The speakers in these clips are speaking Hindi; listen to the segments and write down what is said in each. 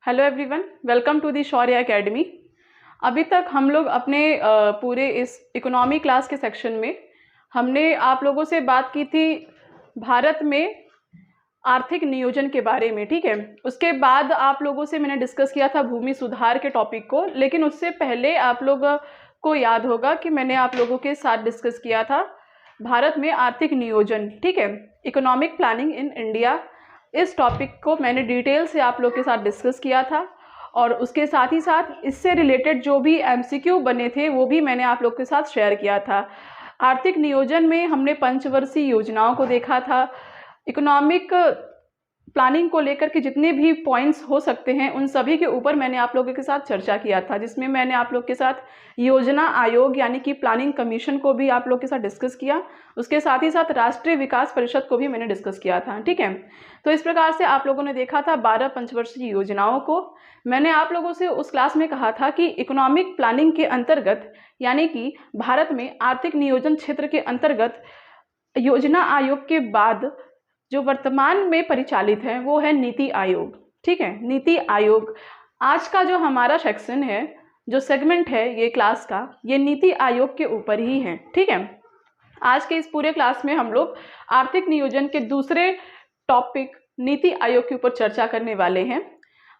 Hello everyone, welcome to the Shaurya academy. अभी तक हम लोग अपने पूरे इस इकोनॉमी क्लास के सेक्शन में हमने आप लोगों से बात की थी भारत में आर्थिक नियोजन के बारे में। ठीक है, उसके बाद आप लोगों से मैंने डिस्कस किया था भूमि सुधार के टॉपिक को, लेकिन उससे पहले आप लोग को याद होगा कि मैंने आप लोगों के साथ डिस्कस किया था भारत में आर्थिक नियोजन। ठीक है, इकोनॉमिक प्लानिंग इन इंडिया। इस टॉपिक को मैंने डिटेल से आप लोग के साथ डिस्कस किया था और उसके साथ ही साथ इससे रिलेटेड जो भी एमसीक्यू बने थे वो भी मैंने आप लोग के साथ शेयर किया था। आर्थिक नियोजन में हमने पंचवर्षीय योजनाओं को देखा था, इकोनॉमिक प्लानिंग को लेकर के जितने भी पॉइंट्स हो सकते हैं उन सभी के ऊपर मैंने आप लोगों के साथ चर्चा किया था, जिसमें मैंने आप लोग के साथ योजना आयोग यानी कि प्लानिंग कमीशन को भी आप लोग के साथ डिस्कस किया। उसके साथ ही साथ राष्ट्रीय विकास परिषद को भी मैंने डिस्कस किया था। ठीक है, तो इस प्रकार से आप लोगों ने देखा था 12 पंचवर्षीय योजनाओं को। मैंने आप लोगों से उस क्लास में कहा था कि इकोनॉमिक प्लानिंग के अंतर्गत यानी कि भारत में आर्थिक नियोजन क्षेत्र के अंतर्गत योजना आयोग के बाद जो वर्तमान में परिचालित है वो है नीति आयोग। ठीक है, नीति आयोग आज का जो हमारा सेक्शन है, जो सेगमेंट है ये क्लास का, ये नीति आयोग के ऊपर ही है। ठीक है, आज के इस पूरे क्लास में हम लोग आर्थिक नियोजन के दूसरे टॉपिक नीति आयोग के ऊपर चर्चा करने वाले हैं।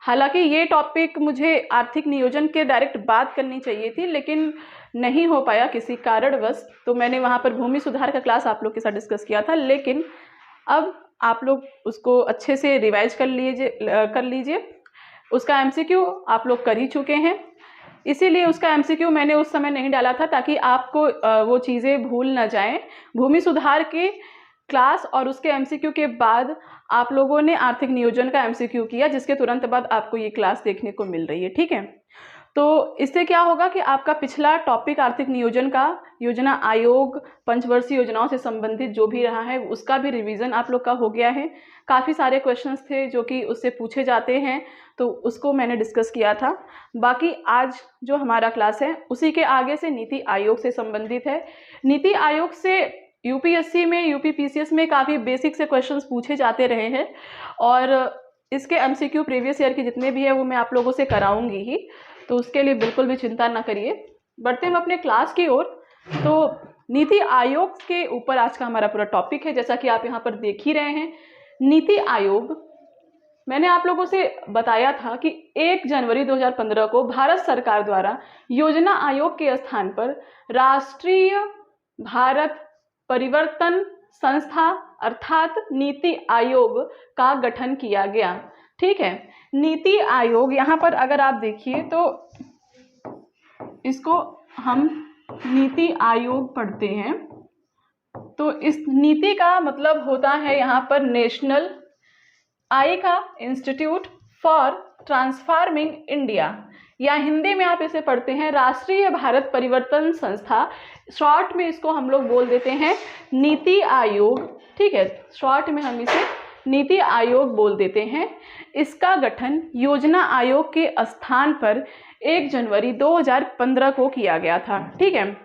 हालांकि ये टॉपिक मुझे आर्थिक नियोजन के डायरेक्ट बात करनी चाहिए थी, लेकिन नहीं हो पाया किसी कारणवश, तो मैंने वहाँ पर भूमि सुधार का क्लास आप लोग के साथ डिस्कस किया था। लेकिन अब आप लोग उसको अच्छे से रिवाइज कर लीजिए। उसका एमसीक्यू आप लोग कर ही चुके हैं, इसीलिए उसका एमसीक्यू मैंने उस समय नहीं डाला था ताकि आपको वो चीज़ें भूल ना जाएं। भूमि सुधार के क्लास और उसके एमसीक्यू के बाद आप लोगों ने आर्थिक नियोजन का एमसीक्यू किया, जिसके तुरंत बाद आपको ये क्लास देखने को मिल रही है। ठीक है, तो इससे क्या होगा कि आपका पिछला टॉपिक आर्थिक नियोजन का, योजना आयोग, पंचवर्षीय योजनाओं से संबंधित जो भी रहा है उसका भी रिवीजन आप लोग का हो गया है। काफ़ी सारे क्वेश्चंस थे जो कि उससे पूछे जाते हैं, तो उसको मैंने डिस्कस किया था। बाकी आज जो हमारा क्लास है उसी के आगे से नीति आयोग से संबंधित है। नीति आयोग से यूपीएससी में, यूपीपीसीएस में काफ़ी बेसिक से क्वेश्चंस पूछे जाते रहे हैं और इसके एमसीक्यू प्रीवियस ईयर के जितने भी है वो मैं आप लोगों से कराऊंगी ही, तो उसके लिए बिल्कुल भी चिंता ना करिए। बढ़ते हम अपने क्लास की ओर। तो नीति आयोग के ऊपर आज का हमारा पूरा टॉपिक है, जैसा कि आप यहाँ पर देख ही रहे हैं। नीति आयोग, मैंने आप लोगों से बताया था कि 1 जनवरी 2015 को भारत सरकार द्वारा योजना आयोग के स्थान पर राष्ट्रीय भारत परिवर्तन संस्था अर्थात नीति आयोग का गठन किया गया। ठीक है, नीति आयोग यहाँ पर अगर आप देखिए तो इसको हम नीति आयोग पढ़ते हैं, तो इस नीति का मतलब होता है यहाँ पर नेशनल, आई का इंस्टीट्यूट फॉर ट्रांसफॉर्मिंग इंडिया, या हिंदी में आप इसे पढ़ते हैं राष्ट्रीय भारत परिवर्तन संस्था। शॉर्ट में इसको हम लोग बोल देते हैं नीति आयोग। ठीक है, शॉर्ट में हम इसे नीति आयोग बोल देते हैं। इसका गठन योजना आयोग के स्थान पर 1 जनवरी 2015 को किया गया था। ठीक है,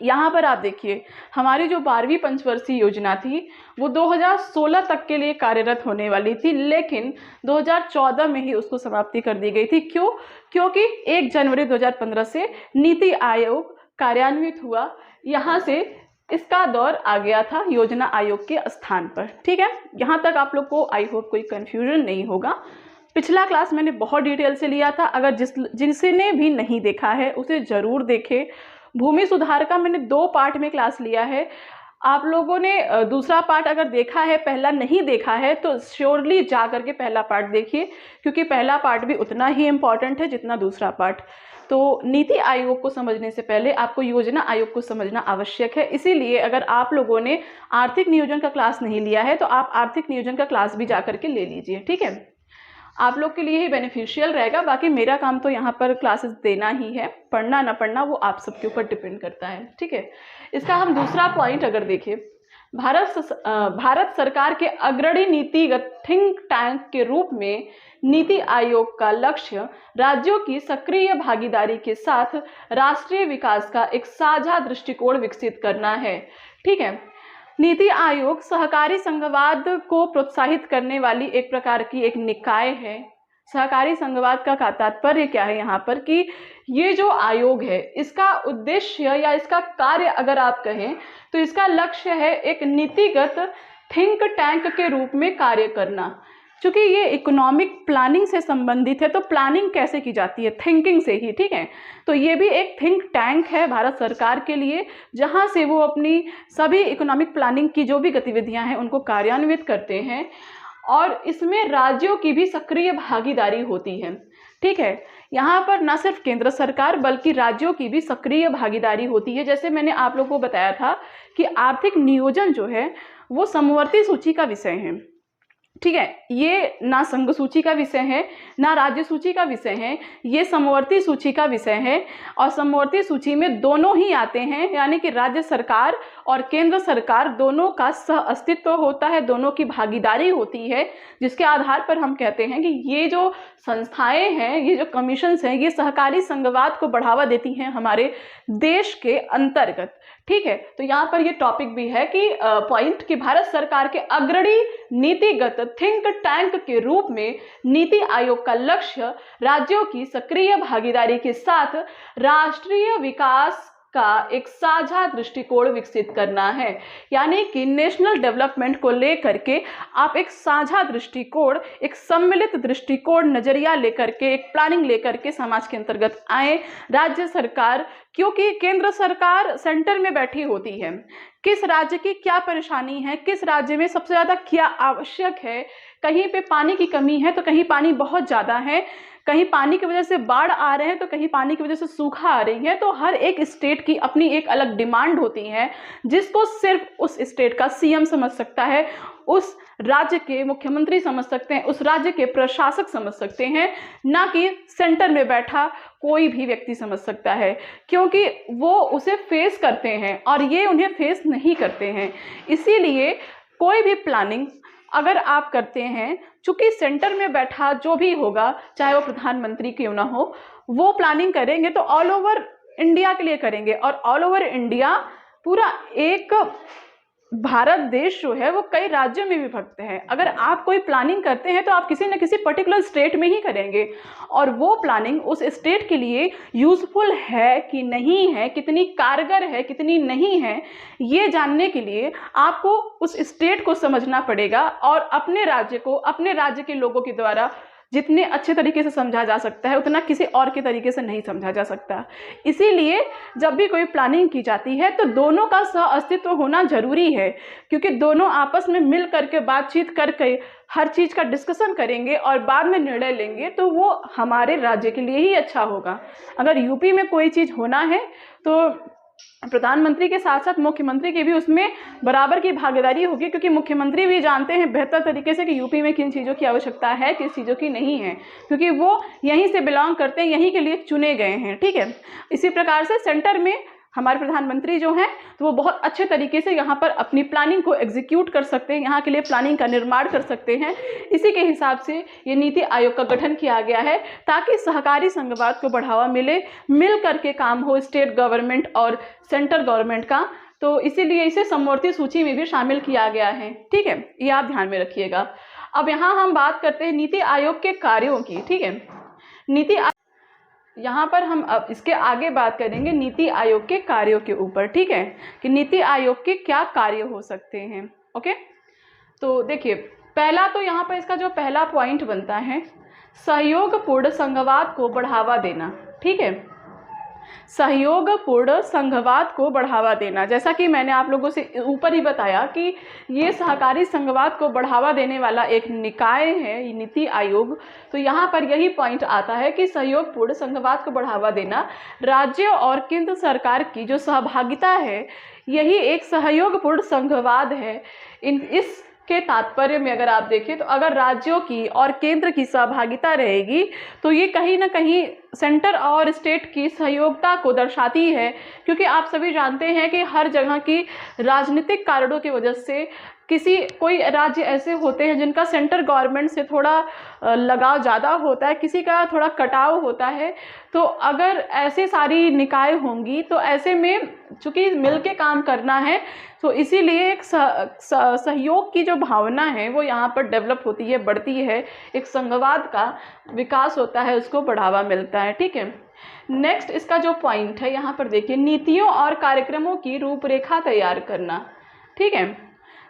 यहाँ पर आप देखिए हमारी जो 12वीं पंचवर्षीय योजना थी वो 2016 तक के लिए कार्यरत होने वाली थी, लेकिन 2014 में ही उसको समाप्ति कर दी गई थी। क्यों? क्योंकि 1 जनवरी 2015 से नीति आयोग कार्यान्वित हुआ, यहाँ से इसका दौर आ गया था योजना आयोग के स्थान पर। ठीक है, यहाँ तक आप लोग को आई होप कोई कंफ्यूजन नहीं होगा। पिछला क्लास मैंने बहुत डिटेल से लिया था, अगर जिसने भी नहीं देखा है उसे ज़रूर देखे। भूमि सुधार का मैंने 2 पार्ट में क्लास लिया है। आप लोगों ने दूसरा पार्ट अगर देखा है, पहला नहीं देखा है, तो श्योरली जा करके पहला पार्ट देखिए, क्योंकि पहला पार्ट भी उतना ही इम्पॉर्टेंट है जितना दूसरा पार्ट। तो नीति आयोग को समझने से पहले आपको योजना आयोग को समझना आवश्यक है। इसीलिए अगर आप लोगों ने आर्थिक नियोजन का क्लास नहीं लिया है तो आप आर्थिक नियोजन का क्लास भी जा करके ले लीजिए। ठीक है, आप लोग के लिए ही बेनिफिशियल रहेगा। बाकी मेरा काम तो यहाँ पर क्लासेस देना ही है, पढ़ना ना पढ़ना वो आप सबके ऊपर डिपेंड करता है। ठीक है, इसका हम दूसरा पॉइंट अगर देखें, भारत सरकार के अग्रणी नीतिगत थिंक टैंक के रूप में नीति आयोग का लक्ष्य राज्यों की सक्रिय भागीदारी के साथ राष्ट्रीय विकास का एक साझा दृष्टिकोण विकसित करना है। ठीक है, नीति आयोग सहकारी संघवाद को प्रोत्साहित करने वाली एक प्रकार की एक निकाय है, सहकारी संघवाद का तात्पर्य क्या है यहाँ पर कि ये जो आयोग है इसका उद्देश्य या इसका कार्य अगर आप कहें तो इसका लक्ष्य है एक नीतिगत थिंक टैंक के रूप में कार्य करना। चूंकि ये इकोनॉमिक प्लानिंग से संबंधित है तो प्लानिंग कैसे की जाती है, थिंकिंग से ही, ठीक है। तो ये भी एक थिंक टैंक है भारत सरकार के लिए, जहाँ से वो अपनी सभी इकोनॉमिक प्लानिंग की जो भी गतिविधियां हैं उनको कार्यान्वित करते हैं और इसमें राज्यों की भी सक्रिय भागीदारी होती है, ठीक है। यहाँ पर न सिर्फ केंद्र सरकार बल्कि राज्यों की भी सक्रिय भागीदारी होती है। जैसे मैंने आप लोगों को बताया था कि आर्थिक नियोजन जो है वो समवर्ती सूची का विषय है, ठीक है। ये ना संघ सूची का विषय है ना राज्य सूची का विषय है, ये समवर्ती सूची का विषय है और समवर्ती सूची में दोनों ही आते हैं, यानी कि राज्य सरकार और केंद्र सरकार दोनों का सह अस्तित्व होता है, दोनों की भागीदारी होती है, जिसके आधार पर हम कहते हैं कि ये जो संस्थाएं हैं, ये जो कमीशंस हैं, ये सहकारी संघवाद को बढ़ावा देती हैं हमारे देश के अंतर्गत, ठीक है। तो यहाँ पर ये टॉपिक भी है कि पॉइंट कि भारत सरकार के अग्रणी नीतिगत थिंक टैंक के रूप में नीति आयोग का लक्ष्य राज्यों की सक्रिय भागीदारी के साथ राष्ट्रीय विकास का एक साझा दृष्टिकोण विकसित करना है। यानी कि नेशनल डेवलपमेंट को लेकर के आप एक साझा दृष्टिकोण, एक सम्मिलित दृष्टिकोण, नजरिया लेकर के, एक प्लानिंग लेकर के समाज के अंतर्गत आए। राज्य सरकार, क्योंकि केंद्र सरकार सेंटर में बैठी होती है, किस राज्य की क्या परेशानी है, किस राज्य में सबसे ज़्यादा क्या आवश्यक है, कहीं पे पानी की कमी है तो कहीं पानी बहुत ज़्यादा है, कहीं पानी की वजह से बाढ़ आ रहे हैं तो कहीं पानी की वजह से सूखा आ रही है। तो हर एक स्टेट की अपनी एक अलग डिमांड होती है, जिसको सिर्फ उस स्टेट का सीएम समझ सकता है, उस राज्य के मुख्यमंत्री समझ सकते हैं, उस राज्य के प्रशासक समझ सकते हैं, ना कि सेंटर में बैठा कोई भी व्यक्ति समझ सकता है, क्योंकि वो उसे फेस करते हैं और ये उन्हें फेस नहीं करते हैं। इसीलिए कोई भी प्लानिंग अगर आप करते हैं, चूंकि सेंटर में बैठा जो भी होगा, चाहे वो प्रधानमंत्री क्यों ना हो, वो प्लानिंग करेंगे तो ऑल ओवर इंडिया के लिए करेंगे और ऑल ओवर इंडिया पूरा एक भारत देश जो है वो कई राज्यों में विभक्त है। अगर आप कोई प्लानिंग करते हैं तो आप किसी न किसी पर्टिकुलर स्टेट में ही करेंगे और वो प्लानिंग उस स्टेट के लिए यूजफुल है कि नहीं है, कितनी कारगर है, कितनी नहीं है, ये जानने के लिए आपको उस स्टेट को समझना पड़ेगा और अपने राज्य को अपने राज्य के लोगों के द्वारा जितने अच्छे तरीके से समझा जा सकता है उतना किसी और के तरीके से नहीं समझा जा सकता। इसीलिए जब भी कोई प्लानिंग की जाती है तो दोनों का सह अस्तित्व होना जरूरी है, क्योंकि दोनों आपस में मिल करके बातचीत करके हर चीज़ का डिस्कशन करेंगे और बाद में निर्णय लेंगे तो वो हमारे राज्य के लिए ही अच्छा होगा। अगर यूपी में कोई चीज़ होना है तो प्रधानमंत्री के साथ साथ मुख्यमंत्री की भी उसमें बराबर की भागीदारी होगी, क्योंकि मुख्यमंत्री भी जानते हैं बेहतर तरीके से कि यूपी में किन चीज़ों की आवश्यकता है, किस चीज़ों की नहीं है, क्योंकि वो यहीं से बिलोंग करते हैं, यहीं के लिए चुने गए हैं, ठीक है। इसी प्रकार से सेंटर में हमारे प्रधानमंत्री जो हैं तो वो बहुत अच्छे तरीके से यहाँ पर अपनी प्लानिंग को एग्जीक्यूट कर सकते हैं, यहाँ के लिए प्लानिंग का निर्माण कर सकते हैं। इसी के हिसाब से ये नीति आयोग का गठन किया गया है ताकि सहकारी संघवाद को बढ़ावा मिले, मिल करके काम हो स्टेट गवर्नमेंट और सेंट्रल गवर्नमेंट का। तो इसीलिए इसे समवर्ती सूची में भी शामिल किया गया है, ठीक है, ये आप ध्यान में रखिएगा। अब यहाँ हम बात करते हैं नीति आयोग के कार्यों की, ठीक है। यहाँ पर हम अब इसके आगे बात करेंगे नीति आयोग के कार्यों के ऊपर, ठीक है, कि नीति आयोग के क्या कार्य हो सकते हैं। ओके, तो देखिए पहला तो यहाँ पर इसका जो पहला पॉइंट बनता है सहयोगपूर्ण संघवाद को बढ़ावा देना, ठीक है, सहयोगपूर्ण संघवाद को बढ़ावा देना। जैसा कि मैंने आप लोगों से ऊपर ही बताया कि ये सहकारी संघवाद को बढ़ावा देने वाला एक निकाय है, ये नीति आयोग। तो यहाँ पर यही पॉइंट आता है कि सहयोगपूर्ण संघवाद को बढ़ावा देना, राज्य और केंद्र सरकार की जो सहभागिता है यही एक सहयोगपूर्ण संघवाद है। इस के तात्पर्य में अगर आप देखें तो अगर राज्यों की और केंद्र की सहभागिता रहेगी तो ये कहीं ना कहीं सेंटर और स्टेट की सहयोगिता को दर्शाती है, क्योंकि आप सभी जानते हैं कि हर जगह की राजनीतिक कारणों की वजह से कोई राज्य ऐसे होते हैं जिनका सेंट्रल गवर्नमेंट से थोड़ा लगाव ज़्यादा होता है, किसी का थोड़ा कटाव होता है। तो अगर ऐसे सारी निकाय होंगी तो ऐसे में चूँकि मिल के काम करना है, तो इसीलिए एक सहयोग की जो भावना है वो यहाँ पर डेवलप होती है, बढ़ती है, एक संघवाद का विकास होता है, उसको बढ़ावा मिलता है। ठीक है, नेक्स्ट इसका जो पॉइंट है यहाँ पर देखिए, नीतियों और कार्यक्रमों की रूपरेखा तैयार करना। ठीक है,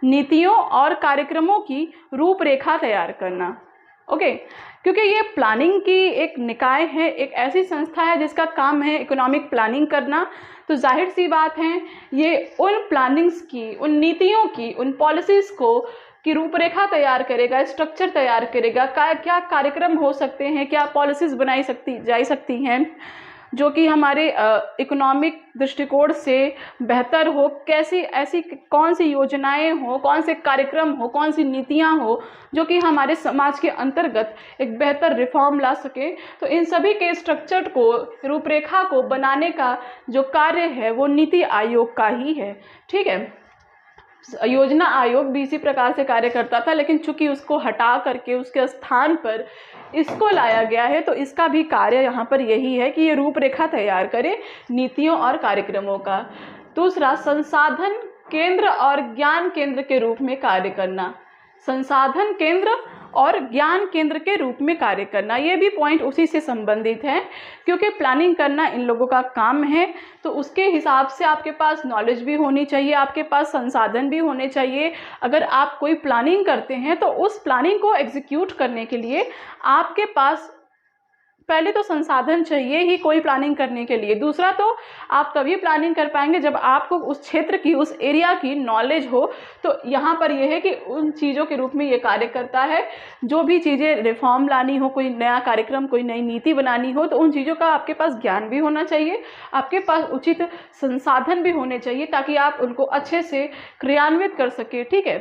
नीतियों और कार्यक्रमों की रूपरेखा तैयार करना। ओके, क्योंकि ये प्लानिंग की एक निकाय है, एक ऐसी संस्था है जिसका काम है इकोनॉमिक प्लानिंग करना। तो जाहिर सी बात है ये उन प्लानिंग्स की, उन नीतियों की, उन पॉलिसीज़ को की रूपरेखा तैयार करेगा, स्ट्रक्चर तैयार करेगा, क्या कार्यक्रम हो सकते हैं, क्या पॉलिसीज़ बनाई जा सकती हैं जो कि हमारे इकोनॉमिक दृष्टिकोण से बेहतर हो, कैसी ऐसी कौन सी योजनाएं हो, कौन से कार्यक्रम हो, कौन सी नीतियां हो जो कि हमारे समाज के अंतर्गत एक बेहतर रिफॉर्म ला सके। तो इन सभी के स्ट्रक्चर को, रूपरेखा को बनाने का जो कार्य है वो नीति आयोग का ही है। ठीक है, योजना आयोग भी इसी प्रकार से कार्य करता था, लेकिन चूंकि उसको हटा करके उसके स्थान पर इसको लाया गया है, तो इसका भी कार्य यहाँ पर यही है कि ये रूपरेखा तैयार करे नीतियों और कार्यक्रमों का। दूसरा, संसाधन केंद्र और ज्ञान केंद्र के रूप में कार्य करना। संसाधन केंद्र और ज्ञान केंद्र के रूप में कार्य करना, ये भी पॉइंट उसी से संबंधित है, क्योंकि प्लानिंग करना इन लोगों का काम है। तो उसके हिसाब से आपके पास नॉलेज भी होनी चाहिए, आपके पास संसाधन भी होने चाहिए। अगर आप कोई प्लानिंग करते हैं तो उस प्लानिंग को एग्जीक्यूट करने के लिए आपके पास पहले तो संसाधन चाहिए ही कोई प्लानिंग करने के लिए। दूसरा, तो आप तभी प्लानिंग कर पाएंगे जब आपको उस क्षेत्र की, उस एरिया की नॉलेज हो। तो यहाँ पर यह है कि उन चीज़ों के रूप में ये कार्य करता है। जो भी चीज़ें रिफॉर्म लानी हो, कोई नया कार्यक्रम, कोई नई नीति बनानी हो, तो उन चीज़ों का आपके पास ज्ञान भी होना चाहिए, आपके पास उचित संसाधन भी होने चाहिए ताकि आप उनको अच्छे से क्रियान्वित कर सके। ठीक है,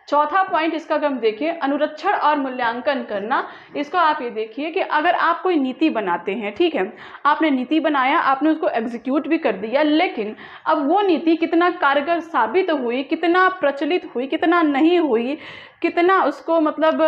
चौथा पॉइंट इसका अगर हम देखिए, अनुरक्षण और मूल्यांकन करना। इसको आप ये देखिए कि अगर आप कोई नीति बनाते हैं, ठीक है, आपने नीति बनाया, आपने उसको एग्जीक्यूट भी कर दिया, लेकिन अब वो नीति कितना कारगर साबित हुई, कितना प्रचलित हुई, कितना नहीं हुई, कितना उसको मतलब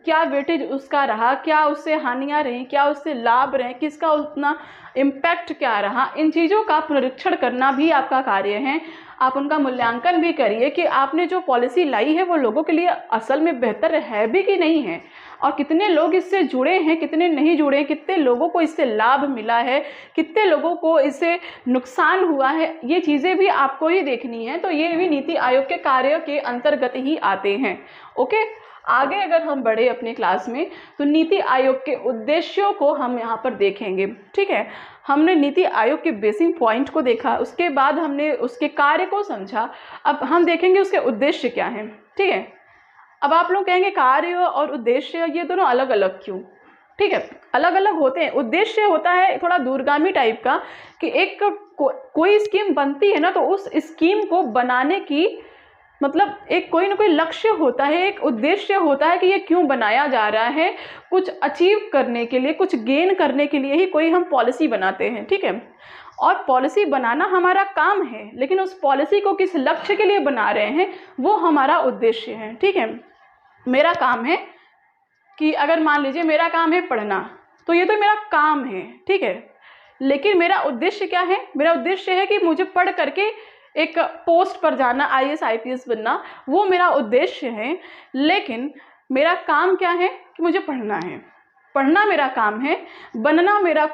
क्या वेटेज उसका रहा, क्या उससे हानियाँ रहीं, क्या उससे लाभ रहे, किसका उतना इम्पैक्ट क्या रहा, इन चीज़ों का पुनरीक्षण करना भी आपका कार्य है। आप उनका मूल्यांकन भी करिए कि आपने जो पॉलिसी लाई है वो लोगों के लिए असल में बेहतर है भी कि नहीं है, और कितने लोग इससे जुड़े हैं, कितने नहीं जुड़े हैं, कितने लोगों को इससे लाभ मिला है, कितने लोगों को इससे नुकसान हुआ है, ये चीज़ें भी आपको ही देखनी है। तो ये भी नीति आयोग के कार्य के अंतर्गत ही आते हैं। ओके, आगे अगर हम बढ़े अपने क्लास में तो नीति आयोग के उद्देश्यों को हम यहाँ पर देखेंगे। ठीक है, हमने नीति आयोग के बेसिक पॉइंट को देखा, उसके बाद हमने उसके कार्य को समझा। अब हम देखेंगे उसके उद्देश्य क्या हैं। ठीक है, अब आप लोग कहेंगे कार्य और उद्देश्य ये दोनों अलग अलग क्यों? ठीक है, अलग अलग होते हैं। उद्देश्य होता है थोड़ा दूरगामी टाइप का कि एक कोई स्कीम बनती है ना, तो उस स्कीम को बनाने की मतलब एक कोई ना कोई लक्ष्य होता है, एक उद्देश्य होता है कि ये क्यों बनाया जा रहा है, कुछ अचीव करने के लिए, कुछ गेन करने के लिए ही कोई हम पॉलिसी बनाते हैं। ठीक है, और पॉलिसी बनाना हमारा काम है, लेकिन उस पॉलिसी को किस लक्ष्य के लिए बना रहे हैं वो हमारा उद्देश्य है। ठीक है, मेरा काम है कि अगर मान लीजिए मेरा काम है पढ़ना, तो ये तो मेरा काम है, ठीक है, लेकिन मेरा उद्देश्य क्या है? मेरा उद्देश्य है कि मुझे पढ़ करके एक पोस्ट पर जाना, IAS IPS बनना, वो मेरा उद्देश्य है। लेकिन मेरा काम क्या है कि मुझे पढ़ना है, पढ़ना मेरा काम है, बनना मेरा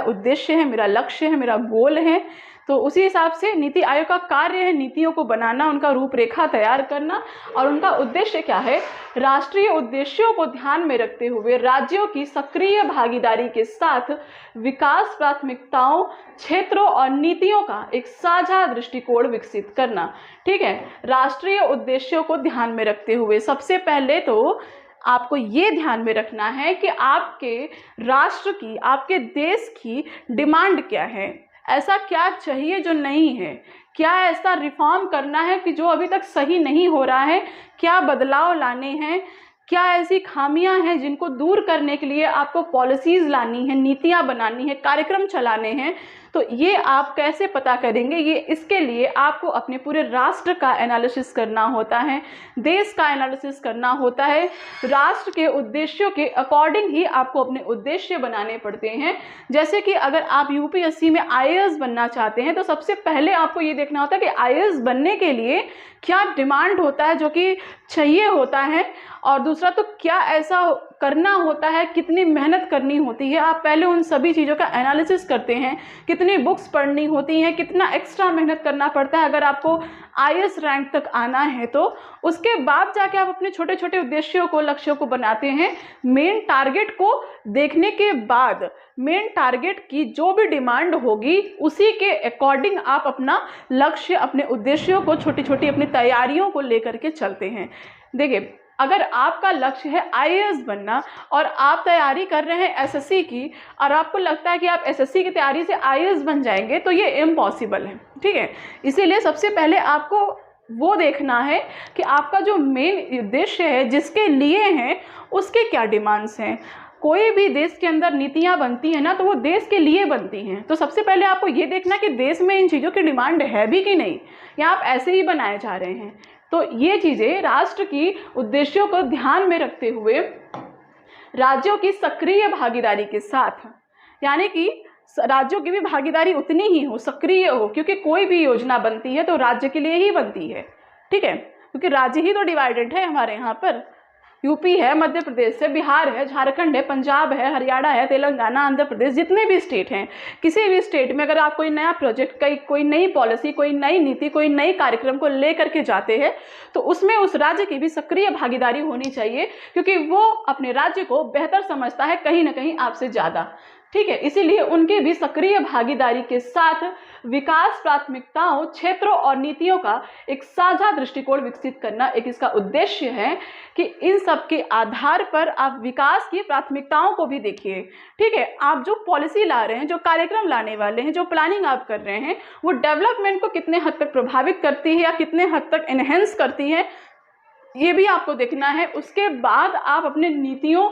उद्देश्य है, मेरा लक्ष्य है, मेरा गोल है। तो उसी हिसाब से नीति आयोग का कार्य है नीतियों को बनाना, उनका रूपरेखा तैयार करना, और उनका उद्देश्य क्या है? राष्ट्रीय उद्देश्यों को ध्यान में रखते हुए राज्यों की सक्रिय भागीदारी के साथ विकास प्राथमिकताओं, क्षेत्रों और नीतियों का एक साझा दृष्टिकोण विकसित करना। ठीक है, राष्ट्रीय उद्देश्यों को ध्यान में रखते हुए सबसे पहले तो आपको ये ध्यान में रखना है कि आपके राष्ट्र की, आपके देश की डिमांड क्या है, ऐसा क्या चाहिए जो नहीं है, क्या ऐसा रिफॉर्म करना है कि जो अभी तक सही नहीं हो रहा है, क्या बदलाव लाने हैं, क्या ऐसी खामियां हैं जिनको दूर करने के लिए आपको पॉलिसीज़ लानी है, नीतियां बनानी है, कार्यक्रम चलाने हैं तो ये आप कैसे पता करेंगे? ये इसके लिए आपको अपने पूरे राष्ट्र का एनालिसिस करना होता है, देश का एनालिसिस करना होता है, राष्ट्र के उद्देश्यों के अकॉर्डिंग ही आपको अपने उद्देश्य बनाने पड़ते हैं। जैसे कि अगर आप यूपीएससी में आईएएस बनना चाहते हैं तो सबसे पहले आपको ये देखना होता है कि आईएएस बनने के लिए क्या डिमांड होता है, जो कि चाहिए होता है, और दूसरा तो क्या ऐसा करना होता है, कितनी मेहनत करनी होती है। आप पहले उन सभी चीज़ों का एनालिसिस करते हैं, कितनी बुक्स पढ़नी होती हैं, कितना एक्स्ट्रा मेहनत करना पड़ता है अगर आपको आईएएस रैंक तक आना है। तो उसके बाद जाके आप अपने छोटे छोटे उद्देश्यों को, लक्ष्यों को बनाते हैं। मेन टारगेट को देखने के बाद मेन टारगेट की जो भी डिमांड होगी उसी के अकॉर्डिंग आप अपना लक्ष्य, अपने उद्देश्यों को, छोटी छोटी अपनी तैयारियों को लेकर के चलते हैं। देखिए, अगर आपका लक्ष्य है आईएएस बनना और आप तैयारी कर रहे हैं एसएससी की, और आपको लगता है कि आप एसएससी की तैयारी से आईएएस बन जाएंगे, तो ये इम्पॉसिबल है। ठीक है, इसीलिए सबसे पहले आपको वो देखना है कि आपका जो मेन उद्देश्य है, जिसके लिए है, उसके क्या डिमांड्स हैं। कोई भी देश के अंदर नीतियां बनती हैं ना, तो वो देश के लिए बनती हैं। तो सबसे पहले आपको ये देखना कि देश में इन चीज़ों की डिमांड है भी कि नहीं, या आप ऐसे ही बनाए जा रहे हैं। तो ये चीज़ें राष्ट्र की उद्देश्यों को ध्यान में रखते हुए राज्यों की सक्रिय भागीदारी के साथ, यानी कि राज्यों की भी भागीदारी उतनी ही हो, सक्रिय हो, क्योंकि कोई भी योजना बनती है तो राज्य के लिए ही बनती है। ठीक है, क्योंकि राज्य ही तो डिवाइडेड है हमारे यहाँ पर। यूपी है, मध्य प्रदेश है, बिहार है, झारखंड है, पंजाब है, हरियाणा है, तेलंगाना, आंध्र प्रदेश, जितने भी स्टेट हैं, किसी भी स्टेट में अगर आप कोई नया प्रोजेक्ट, कोई नई पॉलिसी, कोई नई नीति, कोई नई कार्यक्रम को ले करके जाते हैं, तो उसमें उस राज्य की भी सक्रिय भागीदारी होनी चाहिए, क्योंकि वो अपने राज्य को बेहतर समझता है कहीं ना कहीं आपसे ज़्यादा। ठीक है, इसीलिए उनकी भी सक्रिय भागीदारी के साथ विकास प्राथमिकताओं, क्षेत्रों और नीतियों का एक साझा दृष्टिकोण विकसित करना एक इसका उद्देश्य है, कि इन सब के आधार पर आप विकास की प्राथमिकताओं को भी देखिए। ठीक है, आप जो पॉलिसी ला रहे हैं, जो कार्यक्रम लाने वाले हैं, जो प्लानिंग आप कर रहे हैं, वो डेवलपमेंट को कितने हद तक प्रभावित करती है या कितने हद तक एनहेंस करती है, ये भी आपको देखना है। उसके बाद आप अपने नीतियों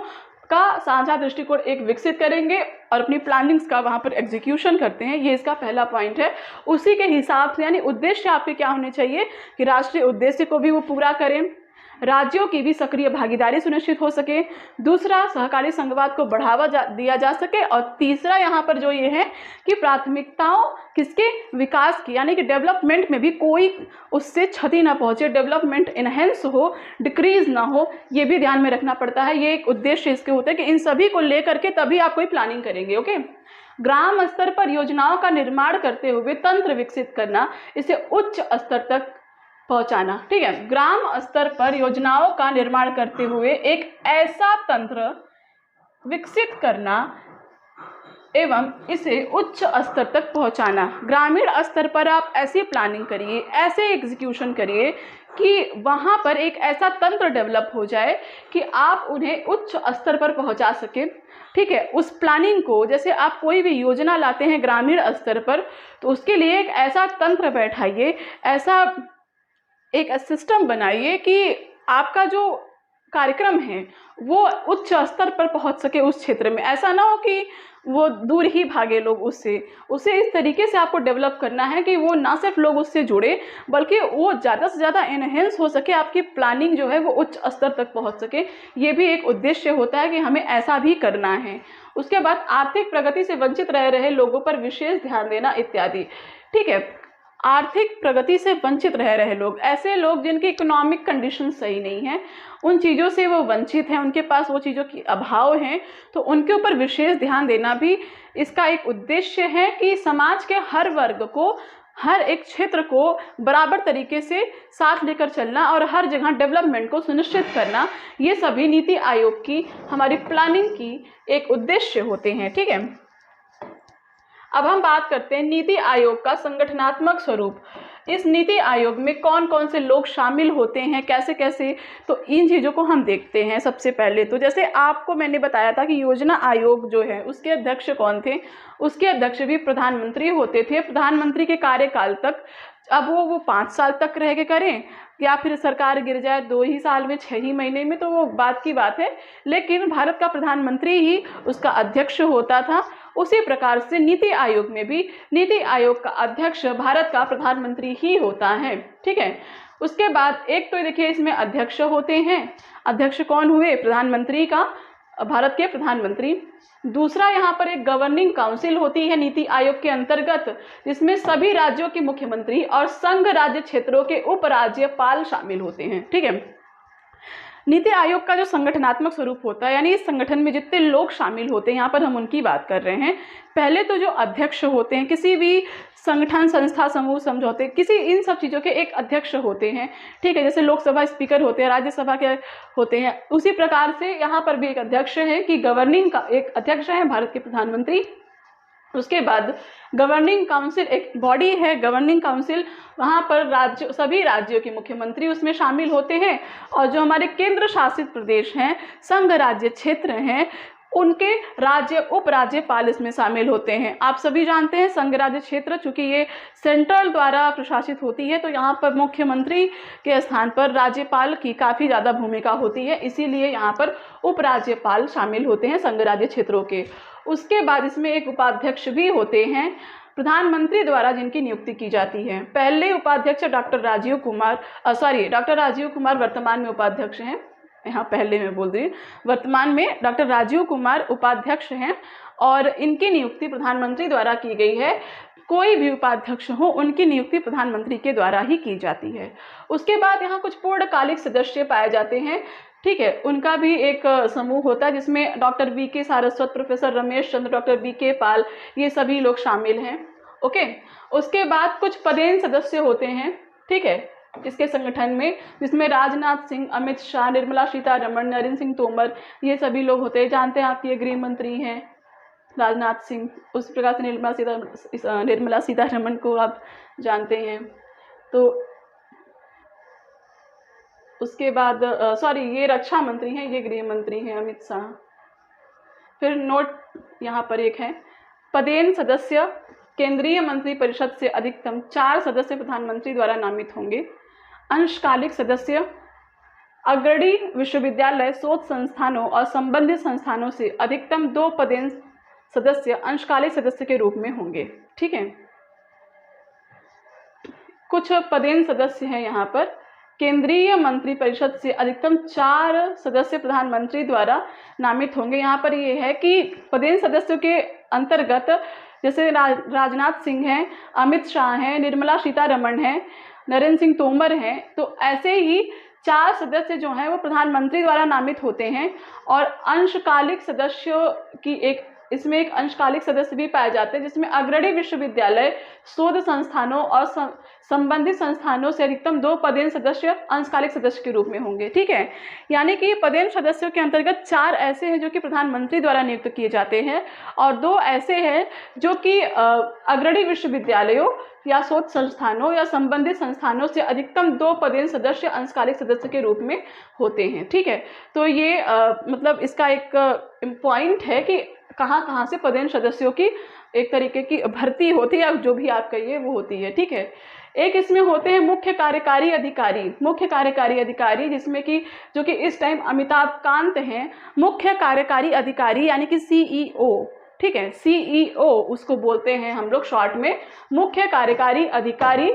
का साझा दृष्टिकोण एक विकसित करेंगे और अपनी प्लानिंग्स का वहाँ पर एग्जीक्यूशन करते हैं। ये इसका पहला पॉइंट है। उसी के हिसाब से, यानी उद्देश्य आपके क्या होने चाहिए कि राष्ट्रीय उद्देश्य को भी वो पूरा करें, राज्यों की भी सक्रिय भागीदारी सुनिश्चित हो सके, दूसरा सहकारी संघवाद को बढ़ावा दिया जा सके, और तीसरा यहाँ पर जो ये है कि प्राथमिकताओं किसके, विकास की, यानी कि डेवलपमेंट में भी कोई उससे क्षति ना पहुँचे, डेवलपमेंट इनहेंस हो, डिक्रीज ना हो, ये भी ध्यान में रखना पड़ता है। ये एक उद्देश्य इसके होते हैं कि इन सभी को लेकर के तभी आप कोई प्लानिंग करेंगे। ओके, ग्राम स्तर पर योजनाओं का निर्माण करते हुए तंत्र विकसित करना, इसे उच्च स्तर तक पहुंचाना। ठीक है, ग्राम स्तर पर योजनाओं का निर्माण करते हुए एक ऐसा तंत्र विकसित करना एवं इसे उच्च स्तर तक पहुंचाना। ग्रामीण स्तर पर आप ऐसी प्लानिंग करिए, ऐसे एग्जीक्यूशन करिए कि वहां पर एक ऐसा तंत्र डेवलप हो जाए कि आप उन्हें उच्च स्तर पर पहुंचा सके। ठीक है, उस प्लानिंग को, जैसे आप कोई भी योजना लाते हैं ग्रामीण स्तर पर, तो उसके लिए एक ऐसा तंत्र बैठाइए, ऐसा एक सिस्टम बनाइए कि आपका जो कार्यक्रम है वो उच्च स्तर पर पहुंच सके उस क्षेत्र में। ऐसा ना हो कि वो दूर ही भागे लोग उससे इस तरीके से आपको डेवलप करना है कि वो ना सिर्फ लोग उससे जुड़े, बल्कि वो ज़्यादा से ज़्यादा एनहेंस हो सके, आपकी प्लानिंग जो है वो उच्च स्तर तक पहुंच सके। ये भी एक उद्देश्य होता है कि हमें ऐसा भी करना है। उसके बाद आर्थिक प्रगति से वंचित रह रहे लोगों पर विशेष ध्यान देना इत्यादि। ठीक है, आर्थिक प्रगति से वंचित रह रहे लोग, ऐसे लोग जिनकी इकोनॉमिक कंडीशन सही नहीं है, उन चीज़ों से वो वंचित हैं, उनके पास वो चीज़ों की अभाव हैं, तो उनके ऊपर विशेष ध्यान देना भी इसका एक उद्देश्य है कि समाज के हर वर्ग को, हर एक क्षेत्र को बराबर तरीके से साथ लेकर चलना और हर जगह डेवलपमेंट को सुनिश्चित करना, ये सभी नीति आयोग की, हमारी प्लानिंग की एक उद्देश्य होते हैं। ठीक है, अब हम बात करते हैं नीति आयोग का संगठनात्मक स्वरूप। इस नीति आयोग में कौन कौन से लोग शामिल होते हैं, कैसे कैसे, तो इन चीज़ों को हम देखते हैं। सबसे पहले तो जैसे आपको मैंने बताया था कि योजना आयोग जो है उसके अध्यक्ष कौन थे, उसके अध्यक्ष भी प्रधानमंत्री होते थे प्रधानमंत्री के कार्यकाल तक। अब वो 5 साल तक रह के करें या फिर सरकार गिर जाए 2 ही साल में, 6 ही महीने में, तो वो बात की बात है, लेकिन भारत का प्रधानमंत्री ही उसका अध्यक्ष होता था उसी प्रकार से नीति आयोग में भी नीति आयोग का अध्यक्ष भारत का प्रधानमंत्री ही होता है। ठीक है, उसके बाद एक तो देखिए इसमें अध्यक्ष होते हैं, अध्यक्ष कौन हुए, प्रधानमंत्री का, भारत के प्रधानमंत्री। दूसरा यहाँ पर एक गवर्निंग काउंसिल होती है नीति आयोग के अंतर्गत, जिसमें सभी राज्यों के मुख्यमंत्री और संघ राज्य क्षेत्रों के उपराज्यपाल शामिल होते हैं। ठीक है, नीति आयोग का जो संगठनात्मक स्वरूप होता है, यानी इस संगठन में जितने लोग शामिल होते हैं, यहाँ पर हम उनकी बात कर रहे हैं। पहले तो जो अध्यक्ष होते हैं किसी भी संगठन, संस्था, समूह, समझौते, किसी इन सब चीज़ों के एक अध्यक्ष होते हैं। ठीक है, जैसे लोकसभा स्पीकर होते हैं, राज्यसभा के होते हैं, उसी प्रकार से यहाँ पर भी एक अध्यक्ष है कि गवर्निंग का एक अध्यक्ष है भारत के प्रधानमंत्री। उसके बाद गवर्निंग काउंसिल एक बॉडी है, गवर्निंग काउंसिल, वहाँ पर सभी राज्यों के मुख्यमंत्री उसमें शामिल होते हैं, और जो हमारे केंद्र शासित प्रदेश हैं, संघ राज्य क्षेत्र हैं, उनके राज्य उपराज्यपाल इसमें शामिल होते हैं। आप सभी जानते हैं संघ राज्य क्षेत्र चूंकि ये सेंट्रल द्वारा प्रशासित होती है, तो यहाँ पर मुख्यमंत्री के स्थान पर राज्यपाल की काफ़ी ज़्यादा भूमिका होती है, इसीलिए यहाँ पर उपराज्यपाल शामिल होते हैं संघ राज्य क्षेत्रों के। उसके बाद इसमें एक उपाध्यक्ष भी होते हैं प्रधानमंत्री द्वारा, जिनकी नियुक्ति की जाती है। पहले उपाध्यक्ष डॉक्टर राजीव कुमार वर्तमान में उपाध्यक्ष हैं, यहाँ पहले मैं बोल रही, वर्तमान में डॉक्टर राजीव कुमार उपाध्यक्ष हैं और इनकी नियुक्ति प्रधानमंत्री द्वारा की गई है। कोई भी उपाध्यक्ष हो उनकी नियुक्ति प्रधानमंत्री के द्वारा ही की जाती है। उसके बाद यहाँ कुछ पूर्णकालिक सदस्य पाए जाते हैं। ठीक है, उनका भी एक समूह होता है जिसमें doctor V K. Saraswat, professor Ramesh Chandra, doctor V K. Pal, ये सभी लोग शामिल हैं। ओके, उसके बाद कुछ पदेन सदस्य होते हैं। ठीक है, इसके संगठन में, जिसमें राजनाथ सिंह, अमित शाह, निर्मला सीतारमण, नरेंद्र सिंह तोमर, ये सभी लोग होते हैं। जानते हैं आप ये गृह मंत्री हैं राजनाथ सिंह, उस प्रकार से निर्मला सीतारमण को आप जानते हैं। तो उसके बाद ये रक्षा मंत्री हैं, ये गृह मंत्री हैं अमित शाह। फिर नोट यहाँ पर एक है, पदेन सदस्य केंद्रीय मंत्री परिषद से अधिकतम 4 सदस्य प्रधानमंत्री द्वारा नामित होंगे। अंशकालिक सदस्य अग्रणी विश्वविद्यालय, शोध संस्थानों और संबंधित संस्थानों से अधिकतम 2 पदेन सदस्य अंशकालिक सदस्य के रूप में होंगे। ठीक है, कुछ पदेन सदस्य हैं यहाँ पर। केंद्रीय मंत्री परिषद से अधिकतम 4 सदस्य प्रधानमंत्री द्वारा नामित होंगे। यहाँ पर ये है कि पदेन सदस्यों के अंतर्गत जैसे राजनाथ सिंह हैं, अमित शाह हैं, निर्मला सीतारमण हैं, नरेंद्र सिंह तोमर हैं, तो ऐसे ही 4 सदस्य जो हैं वो प्रधानमंत्री द्वारा नामित होते हैं। और अंशकालिक सदस्यों की इसमें एक अंशकालिक सदस्य भी पाए जाते हैं, जिसमें अग्रणी विश्वविद्यालय, शोध संस्थानों और संबंधित संस्थानों से अधिकतम 2 पदेन सदस्य अंशकालिक सदस्य के रूप में होंगे। ठीक है, यानी कि पदेन सदस्यों के अंतर्गत 4 ऐसे हैं जो कि प्रधानमंत्री द्वारा नियुक्त किए जाते हैं, और 2 ऐसे हैं जो कि अग्रणी विश्वविद्यालयों या शोध संस्थानों या संबंधित संस्थानों से अधिकतम 2 पदेन सदस्य अंशकालिक सदस्य के रूप में होते हैं। ठीक है, तो ये मतलब इसका एक पॉइंट है कि कहाँ से पदेन सदस्यों की एक तरीके की भर्ती होती है, या जो भी आप कहिए वो होती है। ठीक है, एक इसमें होते हैं मुख्य कार्यकारी अधिकारी, जिसमें कि जो कि इस टाइम अमिताभ कांत हैं, मुख्य कार्यकारी अधिकारी यानी कि CEO। ठीक है, CEO उसको बोलते हैं हम लोग शॉर्ट में, मुख्य कार्यकारी अधिकारी,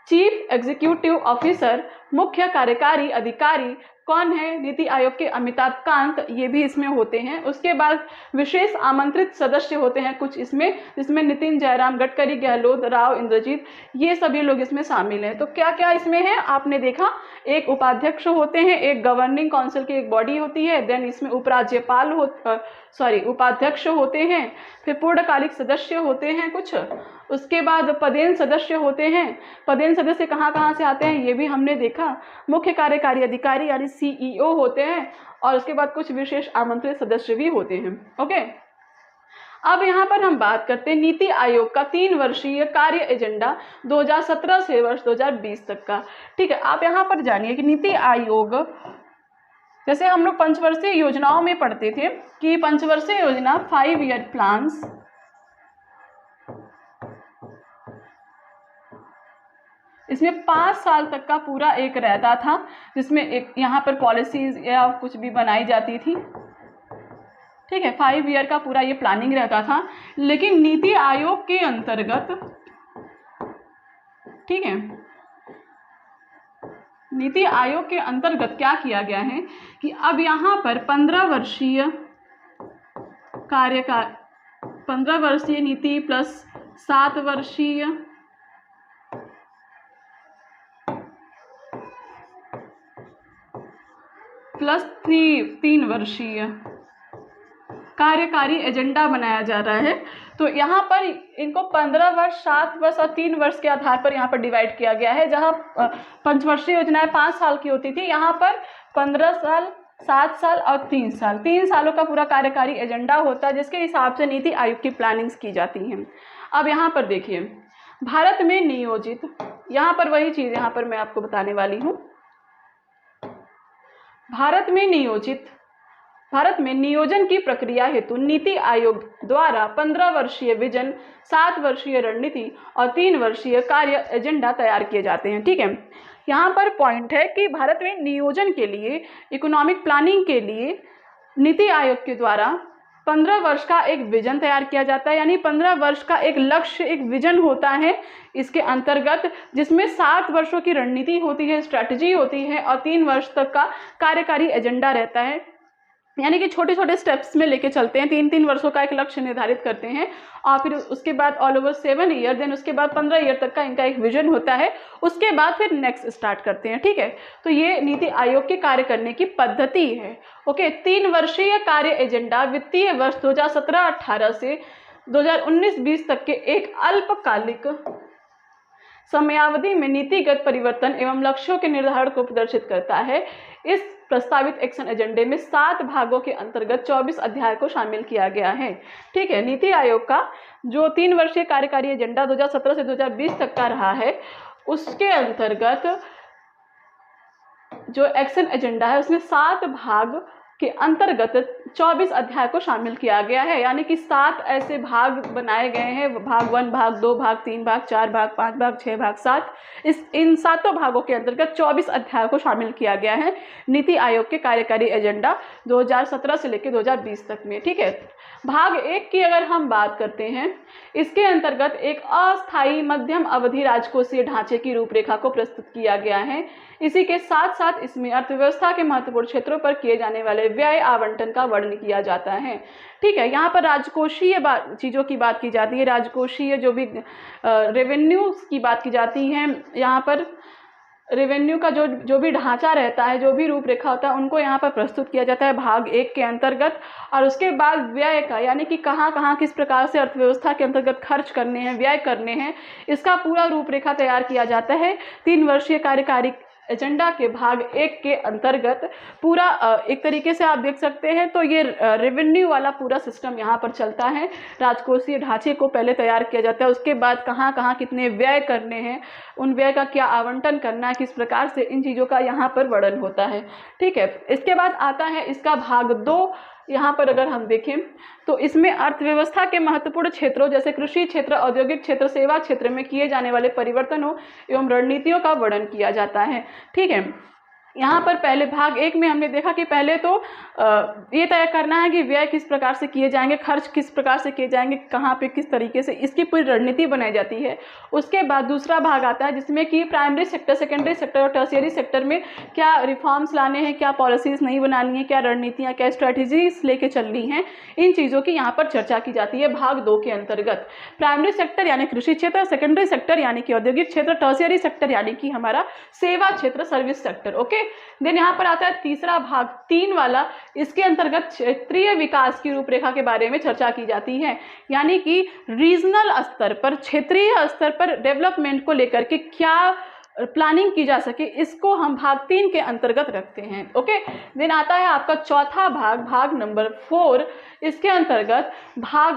चीफ एग्जीक्यूटिव ऑफिसर। मुख्य कार्यकारी अधिकारी कौन है? नीति आयोग के अमिताभ कांत, ये भी इसमें होते हैं। उसके बाद विशेष आमंत्रित सदस्य होते हैं कुछ इसमें, जिसमें नितिन, जयराम, गडकरी, गहलोत, राव, इंद्रजीत, ये सभी लोग इसमें शामिल हैं। तो क्या क्या इसमें है आपने देखा, एक उपाध्यक्ष होते हैं, एक गवर्निंग काउंसिल की एक बॉडी होती है, देन इसमें उपराज्यपाल उपाध्यक्ष होते हैं, फिर पूर्णकालिक सदस्य होते हैं कुछ, उसके बाद पदेन सदस्य होते हैं। पदेन सदस्य कहाँ से आते हैं ये भी हमने देखा। मुख्य कार्यकारी अधिकारी यानी CEO होते हैं, और उसके बाद कुछ विशेष आमंत्रित सदस्य भी होते हैं। ओके, अब यहाँ पर हम बात करते हैं नीति आयोग का 3 वर्षीय कार्य एजेंडा 2017 से वर्ष 2020 तक का। ठीक है, आप यहाँ पर जानिए कि नीति आयोग, जैसे हम लोग पंचवर्षीय योजनाओं में पढ़ते थे कि पंचवर्षीय योजना 5 ईयर प्लान्स, इसमें 5 साल तक का पूरा एक रहता था, जिसमें एक यहाँ पर पॉलिसीज या कुछ भी बनाई जाती थी। ठीक है, 5 ईयर का पूरा ये प्लानिंग रहता था। लेकिन नीति आयोग के अंतर्गत, ठीक है, नीति आयोग के अंतर्गत क्या किया गया है कि अब यहाँ पर 15 वर्षीय कार्यकाल, 15 वर्षीय नीति प्लस 7 वर्षीय प्लस 3 वर्षीय कार्यकारी एजेंडा बनाया जा रहा है। तो यहाँ पर इनको 15 वर्ष, 7 वर्ष और 3 वर्ष के आधार पर यहाँ पर डिवाइड किया गया है। जहाँ पंचवर्षीय योजनाएं 5 साल की होती थी, यहाँ पर 15 साल, 7 साल और 3 साल, 3 सालों का पूरा कार्यकारी एजेंडा होता है, जिसके हिसाब से नीति आयोग की प्लानिंग्स की जाती हैं। अब यहाँ पर देखिए, भारत में नियोजित, यहाँ पर वही चीज़ यहाँ पर मैं आपको बताने वाली हूँ। भारत में नियोजन की प्रक्रिया हेतु नीति आयोग द्वारा 15 वर्षीय विजन, 7 वर्षीय रणनीति और 3 वर्षीय कार्य एजेंडा तैयार किए जाते हैं। ठीक है, यहाँ पर पॉइंट है कि भारत में नियोजन के लिए, इकोनॉमिक प्लानिंग के लिए नीति आयोग के द्वारा 15 वर्ष का एक विजन तैयार किया जाता है, यानी 15 वर्ष का एक लक्ष्य, एक विजन होता है इसके अंतर्गत, जिसमें 7 वर्षों की रणनीति होती है, स्ट्रैटेजी होती है और 3 वर्ष तक का कार्यकारी एजेंडा रहता है। यानी कि छोटे छोटे स्टेप्स में लेके चलते हैं, 3-3 वर्षों का एक लक्ष्य निर्धारित करते हैं और फिर उसके बाद ऑल ओवर 7 ईयर, देन उसके बाद 15 ईयर तक का इनका एक विजन होता है। उसके बाद फिर नेक्स्ट स्टार्ट करते हैं। ठीक है, तो ये नीति आयोग के कार्य करने की पद्धति है। ओके, 3 वर्षीय कार्य एजेंडा वित्तीय वर्ष 2017-18 से 2019-20 तक के एक अल्पकालिक समयावधि में नीतिगत परिवर्तन एवं लक्ष्यों के निर्धारण को प्रदर्शित करता है। इस प्रस्तावित एक्शन एजेंडे में 7 भागों के अंतर्गत 24 अध्याय को शामिल किया गया है। ठीक है, नीति आयोग का जो 3 वर्षीय कार्यकारी एजेंडा 2017 से 2020 तक का रहा है, उसके अंतर्गत जो एक्शन एजेंडा है उसमें 7 भाग के अंतर्गत 24 अध्याय को शामिल किया गया है। यानी कि 7 ऐसे भाग बनाए गए हैं, भाग 1, भाग 2, भाग 3, भाग 4, भाग 5, भाग 6, भाग 7। इन 7 भागों के अंतर्गत 24 अध्याय को शामिल किया गया है नीति आयोग के कार्यकारी एजेंडा 2017 से लेकर 2020 तक में। ठीक है, भाग 1 की अगर हम बात करते हैं, इसके अंतर्गत एक अस्थायी मध्यम अवधि राजकोषीय ढांचे की रूपरेखा को प्रस्तुत किया गया है। इसी के साथ साथ इसमें अर्थव्यवस्था के महत्वपूर्ण क्षेत्रों पर किए जाने वाले व्यय आवंटन का वर्णन किया जाता है। ठीक है, यहाँ पर राजकोषीय चीज़ों की बात की जाती है, राजकोषीय जो भी रेवेन्यू की बात की जाती है, यहाँ पर रेवेन्यू का जो भी ढांचा रहता है, जो भी रूपरेखा होता है, उनको यहाँ पर प्रस्तुत किया जाता है भाग 1 के अंतर्गत। और उसके बाद व्यय का, यानी कि कहाँ कहाँ किस प्रकार से अर्थव्यवस्था के अंतर्गत खर्च करने हैं, व्यय करने हैं, इसका पूरा रूपरेखा तैयार किया जाता है 3 वर्षीय कार्यकारी एजेंडा के भाग 1 के अंतर्गत। पूरा एक तरीके से आप देख सकते हैं तो ये रेवेन्यू वाला पूरा सिस्टम यहाँ पर चलता है। राजकोषीय ढांचे को पहले तैयार किया जाता है, उसके बाद कहाँ कहाँ कितने व्यय करने हैं, उन व्यय का क्या आवंटन करना है, किस प्रकार से, इन चीज़ों का यहाँ पर वर्णन होता है। ठीक है, इसके बाद आता है इसका भाग 2। यहाँ पर अगर हम देखें तो इसमें अर्थव्यवस्था के महत्वपूर्ण क्षेत्रों जैसे कृषि क्षेत्र, औद्योगिक क्षेत्र, सेवा क्षेत्र में किए जाने वाले परिवर्तनों एवं रणनीतियों का वर्णन किया जाता है। ठीक है, यहाँ पर पहले भाग 1 में हमने देखा कि पहले तो ये तय करना है कि व्यय किस प्रकार से किए जाएंगे, खर्च किस प्रकार से किए जाएंगे, कहाँ पे किस तरीके से, इसकी पूरी रणनीति बनाई जाती है। उसके बाद दूसरा भाग आता है जिसमें कि प्राइमरी सेक्टर, सेकेंडरी सेक्टर और टर्शियरी सेक्टर में क्या रिफॉर्म्स लाने हैं, क्या पॉलिसीज़ नहीं बनानी है, क्या रणनीतियाँ, क्या स्ट्रैटेजीज लेके चलनी है, इन चीज़ों की यहाँ पर चर्चा की जाती है भाग 2 के अंतर्गत। प्राइमरी सेक्टर यानी कृषि क्षेत्र, सेकेंडरी सेक्टर यानी कि औद्योगिक क्षेत्र, टर्शियरी सेक्टर यानी कि हमारा सेवा क्षेत्र, सर्विस सेक्टर। ओके, देन यहाँ पर आता है तीसरा भाग 3 वाला। इसके अंतर्गत क्षेत्रीय विकास की रूपरेखा के बारे में चर्चा की जाती है, यानी कि रीजनल स्तर पर, क्षेत्रीय स्तर पर डेवलपमेंट को लेकर के क्या प्लानिंग की जा सके, इसको हम भाग 3 के अंतर्गत रखते हैं। ओके, देन आता है आपका चौथा भाग, भाग नंबर 4। इसके अंतर्गत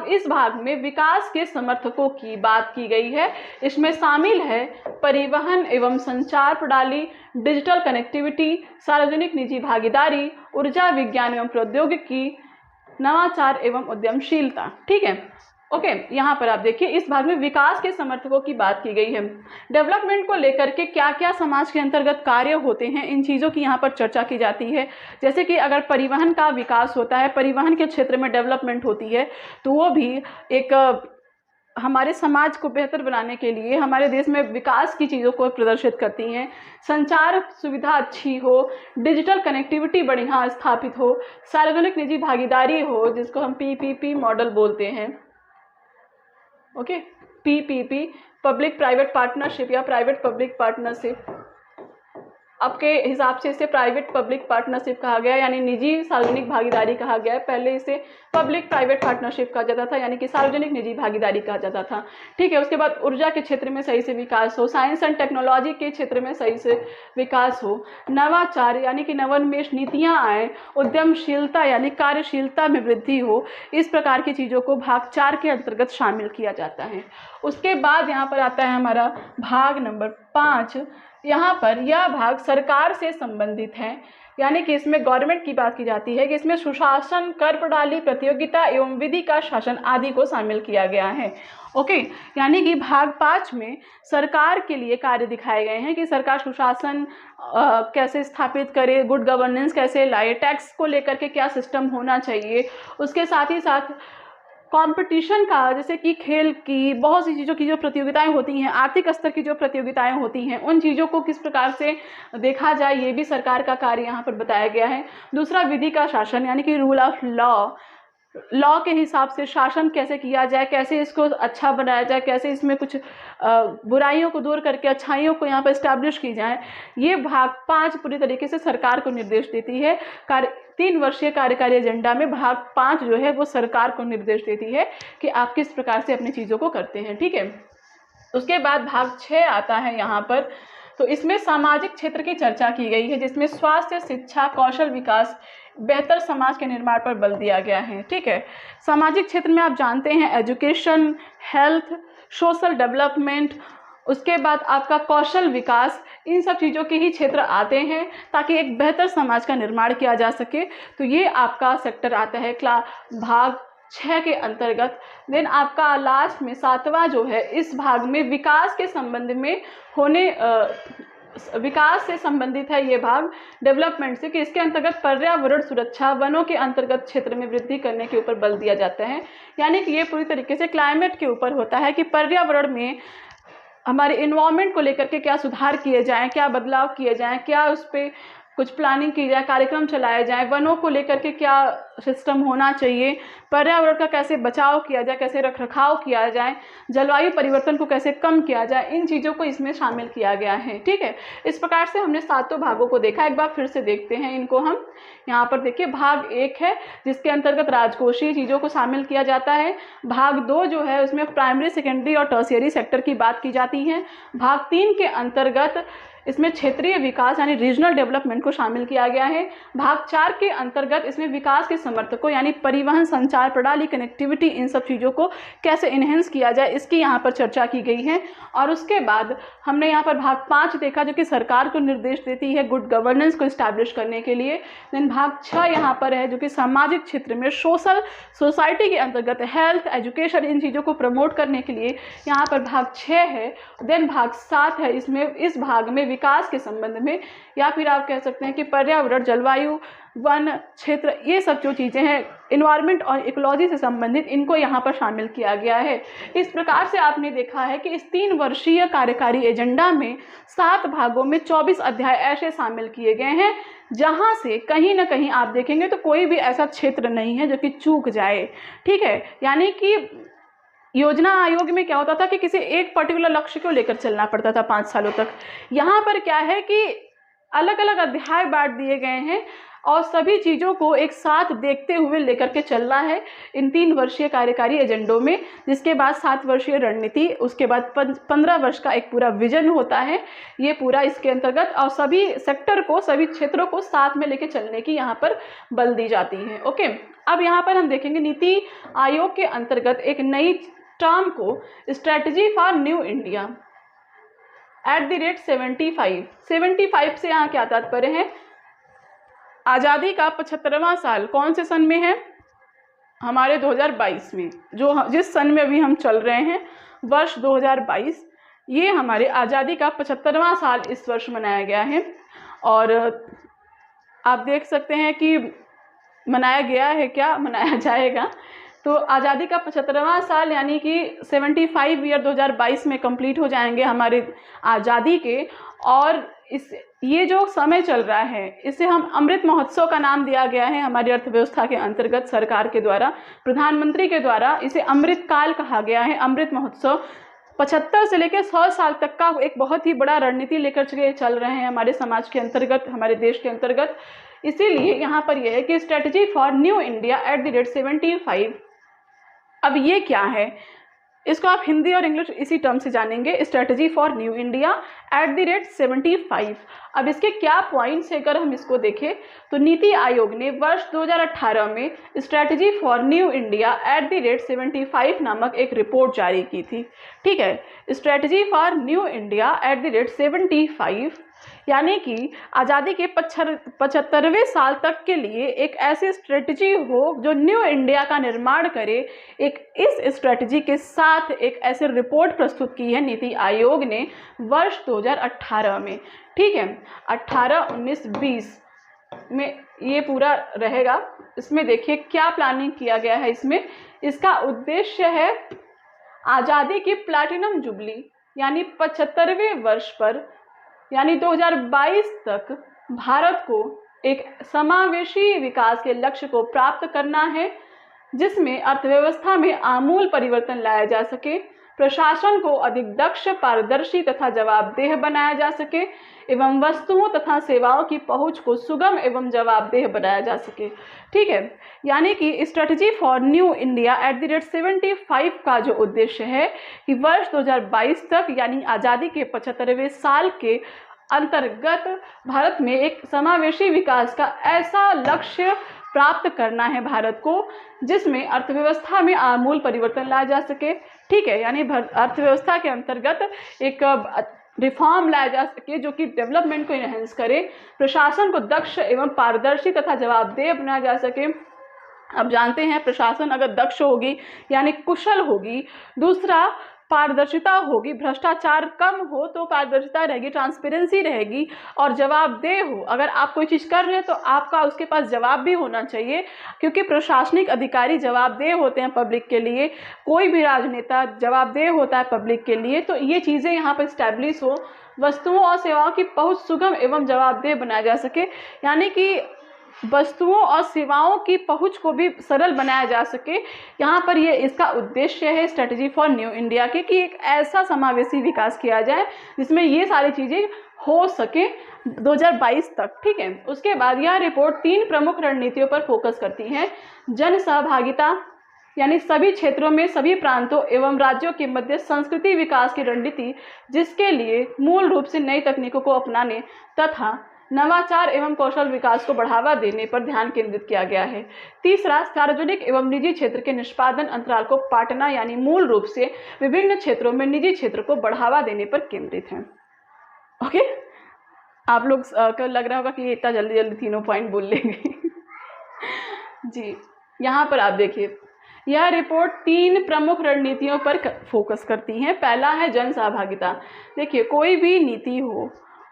इस भाग में विकास के समर्थकों की बात की गई है। इसमें शामिल है परिवहन एवं संचार प्रणाली, डिजिटल कनेक्टिविटी, सार्वजनिक निजी भागीदारी, ऊर्जा विज्ञान एवं प्रौद्योगिकी, नवाचार एवं उद्यमशीलता। ठीक है, ओके, यहाँ पर आप देखिए इस भाग में विकास के समर्थकों की बात की गई है। डेवलपमेंट को लेकर के क्या क्या समाज के अंतर्गत कार्य होते हैं, इन चीज़ों की यहाँ पर चर्चा की जाती है। जैसे कि अगर परिवहन का विकास होता है, परिवहन के क्षेत्र में डेवलपमेंट होती है, तो वो भी एक हमारे समाज को बेहतर बनाने के लिए, हमारे देश में विकास की चीज़ों को प्रदर्शित करती हैं। संचार सुविधा अच्छी हो, डिजिटल कनेक्टिविटी बढ़िया स्थापित हो, सार्वजनिक निजी भागीदारी हो, जिसको हम PPP मॉडल बोलते हैं। Okay, PPP, public private partnership या प्राइवेट पब्लिक पार्टनरशिप। आपके हिसाब से इसे प्राइवेट पब्लिक पार्टनरशिप कहा गया, यानी निजी सार्वजनिक भागीदारी कहा गया है। पहले इसे पब्लिक प्राइवेट पार्टनरशिप कहा जाता था, यानी कि सार्वजनिक निजी भागीदारी कहा जाता था। ठीक है, उसके बाद ऊर्जा के क्षेत्र में सही से विकास हो, साइंस एंड टेक्नोलॉजी के क्षेत्र में सही से विकास हो, नवाचार यानी कि नवोन्मेष नीतियाँ आए, उद्यमशीलता यानी कार्यशीलता में वृद्धि हो, इस प्रकार की चीज़ों को भाग 4 के अंतर्गत शामिल किया जाता है। उसके बाद यहाँ पर आता है हमारा भाग नंबर 5। यहाँ पर यह भाग सरकार से संबंधित है, यानी कि इसमें गवर्नमेंट की बात की जाती है कि इसमें सुशासन, कर प्रणाली, प्रतियोगिता एवं विधि का शासन आदि को शामिल किया गया है। ओके, यानी कि भाग 5 में सरकार के लिए कार्य दिखाए गए हैं कि सरकार सुशासन कैसे स्थापित करे, गुड गवर्नेंस कैसे लाए, टैक्स को लेकर के क्या सिस्टम होना चाहिए, उसके साथ ही साथ कंपटीशन का, जैसे कि खेल की बहुत सी चीज़ों की जो प्रतियोगिताएं होती हैं, आर्थिक स्तर की जो प्रतियोगिताएं होती हैं, उन चीज़ों को किस प्रकार से देखा जाए, ये भी सरकार का कार्य यहाँ पर बताया गया है। दूसरा विधि का शासन, यानी कि रूल ऑफ लॉ के हिसाब से शासन कैसे किया जाए, कैसे इसको अच्छा बनाया जाए, कैसे इसमें कुछ बुराइयों को दूर करके अच्छाइयों को यहाँ पर इस्टेब्लिश की जाए। ये भाग 5 पूरी तरीके से सरकार को निर्देश देती है। 3 वर्षीय कार्यकारी एजेंडा में भाग 5 जो है वो सरकार को निर्देश देती है कि आप किस प्रकार से अपनी चीज़ों को करते हैं। ठीक है, उसके बाद भाग 6 आता है यहाँ पर, तो इसमें सामाजिक क्षेत्र की चर्चा की गई है, जिसमें स्वास्थ्य, शिक्षा, कौशल विकास, बेहतर समाज के निर्माण पर बल दिया गया है। ठीक है, सामाजिक क्षेत्र में आप जानते हैं एजुकेशन, हेल्थ, सोशल डेवलपमेंट, उसके बाद आपका कौशल विकास, इन सब चीज़ों के ही क्षेत्र आते हैं ताकि एक बेहतर समाज का निर्माण किया जा सके। तो ये आपका सेक्टर आता है भाग 6 के अंतर्गत। देन आपका लास्ट में 7वां जो है, इस भाग में विकास के संबंध में विकास से संबंधित है ये भाग, डेवलपमेंट से, कि इसके अंतर्गत पर्यावरण सुरक्षा, वनों के अंतर्गत क्षेत्र में वृद्धि करने के ऊपर बल दिया जाता है। यानी कि ये पूरी तरीके से क्लाइमेट के ऊपर होता है कि पर्यावरण में हमारे इन्वायरमेंट को लेकर के क्या सुधार किए जाएं, क्या बदलाव किए जाएं, क्या उस पर कुछ प्लानिंग की जाए, कार्यक्रम चलाए जाएं, वनों को लेकर के क्या सिस्टम होना चाहिए, पर्यावरण का कैसे बचाव किया जाए, कैसे रखरखाव किया जाए, जलवायु परिवर्तन को कैसे कम किया जाए, इन चीज़ों को इसमें शामिल किया गया है। ठीक है, इस प्रकार से हमने 7 भागों को देखा। एक बार फिर से देखते हैं इनको हम। यहाँ पर देखिए भाग 1 है जिसके अंतर्गत राजकोषीय चीज़ों को शामिल किया जाता है। भाग 2 जो है उसमें प्राइमरी, सेकेंडरी और टर्शियरी सेक्टर की बात की जाती है। भाग 3 के अंतर्गत इसमें क्षेत्रीय विकास यानी रीजनल डेवलपमेंट को शामिल किया गया है। भाग 4 के अंतर्गत इसमें विकास के समर्थकों यानी परिवहन, संचार प्रणाली, कनेक्टिविटी, इन सब चीज़ों को कैसे इन्हेंस किया जाए, इसकी यहाँ पर चर्चा की गई है। और उसके बाद हमने यहाँ पर भाग 5 देखा जो कि सरकार को निर्देश देती है गुड गवर्नेंस को इस्टेब्लिश करने के लिए। देन भाग 6 यहाँ पर है जो कि सामाजिक क्षेत्र में सोसाइटी के अंतर्गत हेल्थ, एजुकेशन, इन चीज़ों को प्रमोट करने के लिए यहाँ पर भाग 6 है। देन भाग 7 है, इस भाग में विकास के संबंध में, या फिर आप कह सकते हैं कि पर्यावरण, जलवायु, वन क्षेत्र, ये सब जो चीज़ें हैं इन्वायरमेंट और इकोलॉजी से संबंधित, इनको यहाँ पर शामिल किया गया है। इस प्रकार से आपने देखा है कि इस 3 वर्षीय कार्यकारी एजेंडा में 7 भागों में 24 अध्याय ऐसे शामिल किए गए हैं जहाँ से कहीं ना कहीं आप देखेंगे तो कोई भी ऐसा क्षेत्र नहीं है जो कि चूक जाए। ठीक है, यानी कि योजना आयोग में क्या होता था कि किसी एक पर्टिकुलर लक्ष्य को लेकर चलना पड़ता था 5 सालों तक। यहाँ पर क्या है कि अलग अलग अध्याय बांट दिए गए हैं और सभी चीज़ों को एक साथ देखते हुए लेकर के चलना है इन 3 वर्षीय कार्यकारी एजेंडों में, जिसके बाद 7 वर्षीय रणनीति, उसके बाद 15 वर्ष का एक पूरा विजन होता है ये पूरा इसके अंतर्गत, और सभी सेक्टर को, सभी क्षेत्रों को साथ में लेके चलने की यहाँ पर बल दी जाती है। ओके, अब यहाँ पर हम देखेंगे नीति आयोग के अंतर्गत एक नई टर्म को, स्ट्रेटजी फॉर न्यू इंडिया @75 से यहाँ क्या तात्पर्य है, आज़ादी का 75वां साल कौन से सन में है, हमारे 2022 में, जिस सन में अभी हम चल रहे हैं, वर्ष 2022, ये हमारे आज़ादी का 75वां साल इस वर्ष मनाया गया है। और आप देख सकते हैं कि मनाया गया है, क्या मनाया जाएगा। तो आज़ादी का 75वां साल यानी कि 75 ईयर 2022 में कंप्लीट हो जाएंगे हमारे आज़ादी के। और ये जो समय चल रहा है, इसे हम अमृत महोत्सव का नाम दिया गया है हमारी अर्थव्यवस्था के अंतर्गत। सरकार के द्वारा, प्रधानमंत्री के द्वारा इसे अमृत काल कहा गया है। अमृत महोत्सव 75 से लेकर 100 साल तक का एक बहुत ही बड़ा रणनीति लेकर चल रहे हैं हमारे समाज के अंतर्गत, हमारे देश के अंतर्गत। इसीलिए यहाँ पर यह है कि स्ट्रेटजी फॉर न्यू इंडिया @75। अब ये क्या है, इसको आप हिंदी और इंग्लिश इसी टर्म से जानेंगे, स्ट्रेटजी फॉर न्यू इंडिया @75। अब इसके क्या पॉइंट्स है, अगर हम इसको देखें तो नीति आयोग ने वर्ष 2018 में स्ट्रेटजी फॉर न्यू इंडिया @75 नामक एक रिपोर्ट जारी की थी। ठीक है, स्ट्रेटजी फॉर न्यू इंडिया @75 यानी कि आज़ादी के 75वें साल तक के लिए एक ऐसी स्ट्रेटजी हो जो न्यू इंडिया का निर्माण करे। इस स्ट्रेटजी के साथ एक ऐसी रिपोर्ट प्रस्तुत की है नीति आयोग ने वर्ष 2018 में। ठीक है, 18, 19, 20 में ये पूरा रहेगा। इसमें देखिए क्या प्लानिंग किया गया है। इसका उद्देश्य है आज़ादी की प्लैटिनम जुबली यानी 75वें वर्ष पर, यानी 2022 तक भारत को एक समावेशी विकास के लक्ष्य को प्राप्त करना है, जिसमें अर्थव्यवस्था में आमूल परिवर्तन लाया जा सके, प्रशासन को अधिक दक्ष, पारदर्शी तथा जवाबदेह बनाया जा सके एवं वस्तुओं तथा सेवाओं की पहुंच को सुगम एवं जवाबदेह बनाया जा सके। ठीक है, यानी कि स्ट्रेटजी फॉर न्यू इंडिया @75 का जो उद्देश्य है कि वर्ष 2022 तक यानी आज़ादी के 75वें साल के अंतर्गत भारत में एक समावेशी विकास का ऐसा लक्ष्य प्राप्त करना है भारत को, जिसमें अर्थव्यवस्था में आमूल परिवर्तन लाया जा सके। ठीक है, यानी अर्थव्यवस्था के अंतर्गत एक रिफॉर्म लाया जा सके जो कि डेवलपमेंट को इनहेंस करे, प्रशासन को दक्ष एवं पारदर्शी तथा जवाबदेह बनाया जा सके। अब जानते हैं प्रशासन अगर दक्ष होगी यानी कुशल होगी, दूसरा पारदर्शिता होगी, भ्रष्टाचार कम हो तो पारदर्शिता रहेगी, ट्रांसपेरेंसी रहेगी, और जवाबदेह हो। अगर आप कोई चीज़ कर रहे हैं तो आपका उसके पास जवाब भी होना चाहिए, क्योंकि प्रशासनिक अधिकारी जवाबदेह होते हैं पब्लिक के लिए, कोई भी राजनेता जवाबदेह होता है पब्लिक के लिए। तो ये चीज़ें यहाँ पर इस्टेब्लिश हो, वस्तुओं और सेवाओं की पहुँच सुगम एवं जवाबदेह बनाया जा सके, यानी कि वस्तुओं और सेवाओं की पहुंच को भी सरल बनाया जा सके। यहाँ पर ये इसका उद्देश्य है स्ट्रेटजी फॉर न्यू इंडिया के, कि एक ऐसा समावेशी विकास किया जाए जिसमें ये सारी चीज़ें हो सके 2022 तक। ठीक है, उसके बाद यह रिपोर्ट 3 प्रमुख रणनीतियों पर फोकस करती है। जन सहभागिता यानी सभी क्षेत्रों में सभी प्रांतों एवं राज्यों के मध्य संस्कृति विकास की रणनीति, जिसके लिए मूल रूप से नई तकनीकों को अपनाने तथा नवाचार एवं कौशल विकास को बढ़ावा देने पर ध्यान केंद्रित किया गया है। तीसरा, सार्वजनिक एवं निजी क्षेत्र के निष्पादन अंतराल को पाटना यानी मूल रूप से विभिन्न क्षेत्रों में निजी क्षेत्र को बढ़ावा देने पर केंद्रित है। ओके, आप लोग को लग रहा होगा कि इतना जल्दी जल्दी तीनों पॉइंट बोल लेंगे। जी, यहाँ पर आप देखिए, यह रिपोर्ट 3 प्रमुख रणनीतियों पर फोकस करती है। पहला है जन सहभागिता। देखिए, कोई भी नीति हो,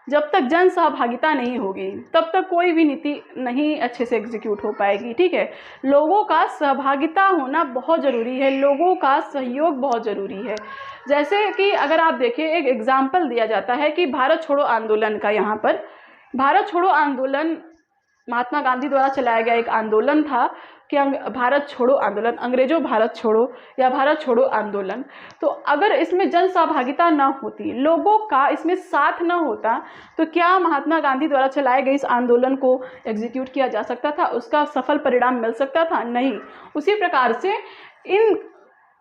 जब तक जन सहभागिता नहीं होगी तब तक कोई भी नीति नहीं अच्छे से एग्जीक्यूट हो पाएगी। ठीक है, लोगों का सहभागिता होना बहुत ज़रूरी है, लोगों का सहयोग बहुत ज़रूरी है। जैसे कि अगर आप देखें, एक एग्जाम्पल दिया जाता है कि भारत छोड़ो आंदोलन का। यहाँ पर भारत छोड़ो आंदोलन महात्मा गांधी द्वारा चलाया गया एक आंदोलन था कि भारत छोड़ो आंदोलन, अंग्रेजों भारत छोड़ो या भारत छोड़ो आंदोलन। तो अगर इसमें जन सहभागिता ना होती, लोगों का इसमें साथ ना होता, तो क्या महात्मा गांधी द्वारा चलाए गए इस आंदोलन को एग्जीक्यूट किया जा सकता था, उसका सफल परिणाम मिल सकता था? नहीं। उसी प्रकार से इन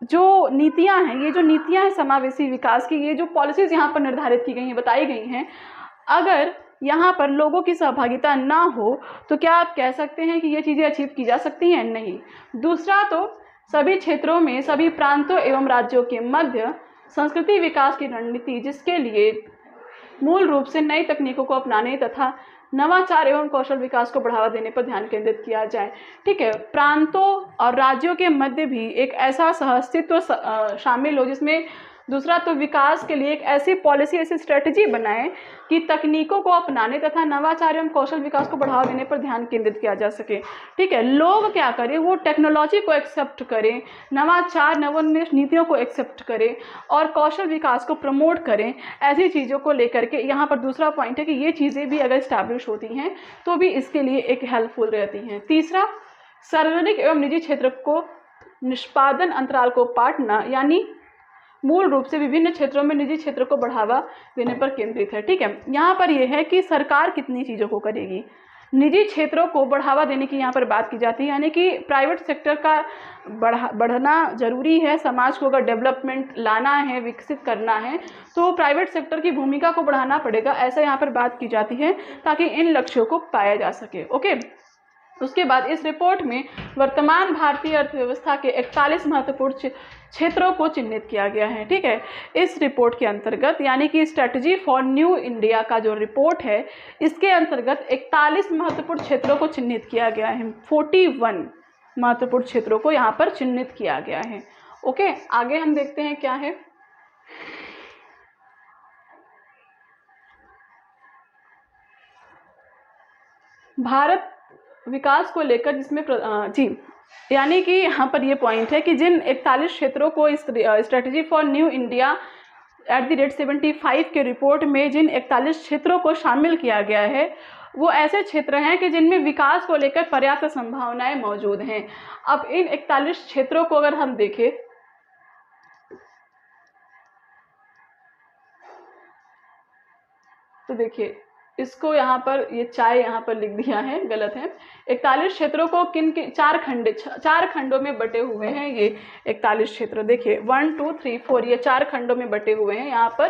जो नीतियां हैं, ये जो नीतियां हैं समावेशी विकास की, ये जो पॉलिसीज़ यहाँ पर निर्धारित की गई हैं, बताई गई हैं, अगर यहाँ पर लोगों की सहभागिता ना हो तो क्या आप कह सकते हैं कि ये चीज़ें अचीव की जा सकती हैं? नहीं। दूसरा, तो सभी क्षेत्रों में सभी प्रांतों एवं राज्यों के मध्य संस्कृति विकास की रणनीति, जिसके लिए मूल रूप से नई तकनीकों को अपनाने तथा नवाचार एवं कौशल विकास को बढ़ावा देने पर ध्यान केंद्रित किया जाए। ठीक है, प्रांतों और राज्यों के मध्य भी एक ऐसा सहअस्तित्व शामिल हो जिसमें दूसरा तो विकास के लिए एक ऐसी पॉलिसी, ऐसी स्ट्रेटजी बनाएं कि तकनीकों को अपनाने तथा नवाचार एवं कौशल विकास को बढ़ावा देने पर ध्यान केंद्रित किया जा सके। ठीक है, लोग क्या करें, वो टेक्नोलॉजी को एक्सेप्ट करें, नवाचार नवोन्मेष नीतियों को एक्सेप्ट करें और कौशल विकास को प्रमोट करें। ऐसी चीज़ों को लेकर के यहाँ पर दूसरा पॉइंट है कि ये चीज़ें भी अगर इस्टेब्लिश होती हैं तो भी इसके लिए एक हेल्पफुल रहती हैं। तीसरा, सार्वजनिक एवं निजी क्षेत्र को निष्पादन अंतराल को पाटना, यानी मूल रूप से विभिन्न क्षेत्रों में निजी क्षेत्र को बढ़ावा देने पर केंद्रित है। ठीक है, यहाँ पर यह है कि सरकार कितनी चीज़ों को करेगी, निजी क्षेत्रों को बढ़ावा देने की यहाँ पर बात की जाती है, यानी कि प्राइवेट सेक्टर का बढ़ना जरूरी है। समाज को अगर डेवलपमेंट लाना है, विकसित करना है, तो प्राइवेट सेक्टर की भूमिका को बढ़ाना पड़ेगा, ऐसा यहाँ पर बात की जाती है ताकि इन लक्ष्यों को पाया जा सके। ओके, उसके बाद इस रिपोर्ट में वर्तमान भारतीय अर्थव्यवस्था के 41 महत्वपूर्ण क्षेत्रों को चिन्हित किया गया है। ठीक है, इस रिपोर्ट के अंतर्गत, यानी कि स्ट्रेटजी फॉर न्यू इंडिया का जो रिपोर्ट है, इसके अंतर्गत 41 महत्वपूर्ण क्षेत्रों को चिन्हित किया गया है। 41 महत्वपूर्ण क्षेत्रों को यहाँ पर चिन्हित किया गया है। ओके, आगे हम देखते हैं क्या है। भारत विकास को लेकर जिसमें जी, यानी कि यहाँ पर ये पॉइंट है कि जिन 41 क्षेत्रों को इस स्ट्रेटजी फॉर न्यू इंडिया @75 के रिपोर्ट में जिन 41 क्षेत्रों को शामिल किया गया है, वो ऐसे क्षेत्र हैं कि जिनमें विकास को लेकर पर्याप्त संभावनाएं मौजूद हैं। अब इन 41 क्षेत्रों को अगर हम देखें तो देखिए, इसको यहाँ पर ये चाय यहाँ पर लिख दिया है, गलत है। 41 क्षेत्रों को किन के चार खंडों में बटे हुए हैं। ये 41 क्षेत्र देखिए 1 2 3 4 ये 4 खंडों में बटे हुए हैं। यहाँ पर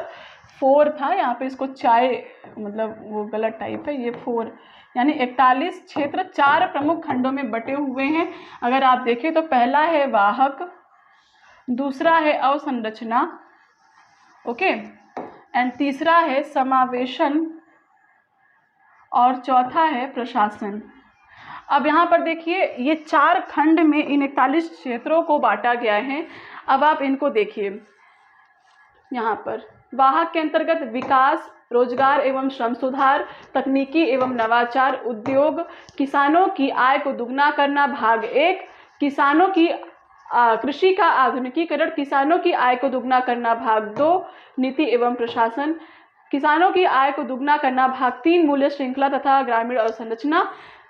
4 था, यहाँ पे इसको चाय मतलब वो गलत टाइप है, ये 4, यानी 41 क्षेत्र 4 प्रमुख खंडों में बटे हुए हैं। अगर आप देखें तो पहला है वाहक, दूसरा है अवसंरचना, ओके, एंड तीसरा है समावेशन और चौथा है प्रशासन। अब यहाँ पर देखिए, ये 4 खंड में इन 41 क्षेत्रों को बांटा गया है। अब आप इनको देखिए, यहाँ पर वाहक के अंतर्गत विकास, रोजगार एवं श्रम सुधार, तकनीकी एवं नवाचार, उद्योग, किसानों की आय को दुगना करना भाग 1, किसानों की कृषि का आधुनिकीकरण, किसानों की आय को दुगना करना भाग 2, नीति एवं प्रशासन, किसानों की आय को दुगना करना भाग 3, मूल्य श्रृंखला तथा ग्रामीण अवसंरचना,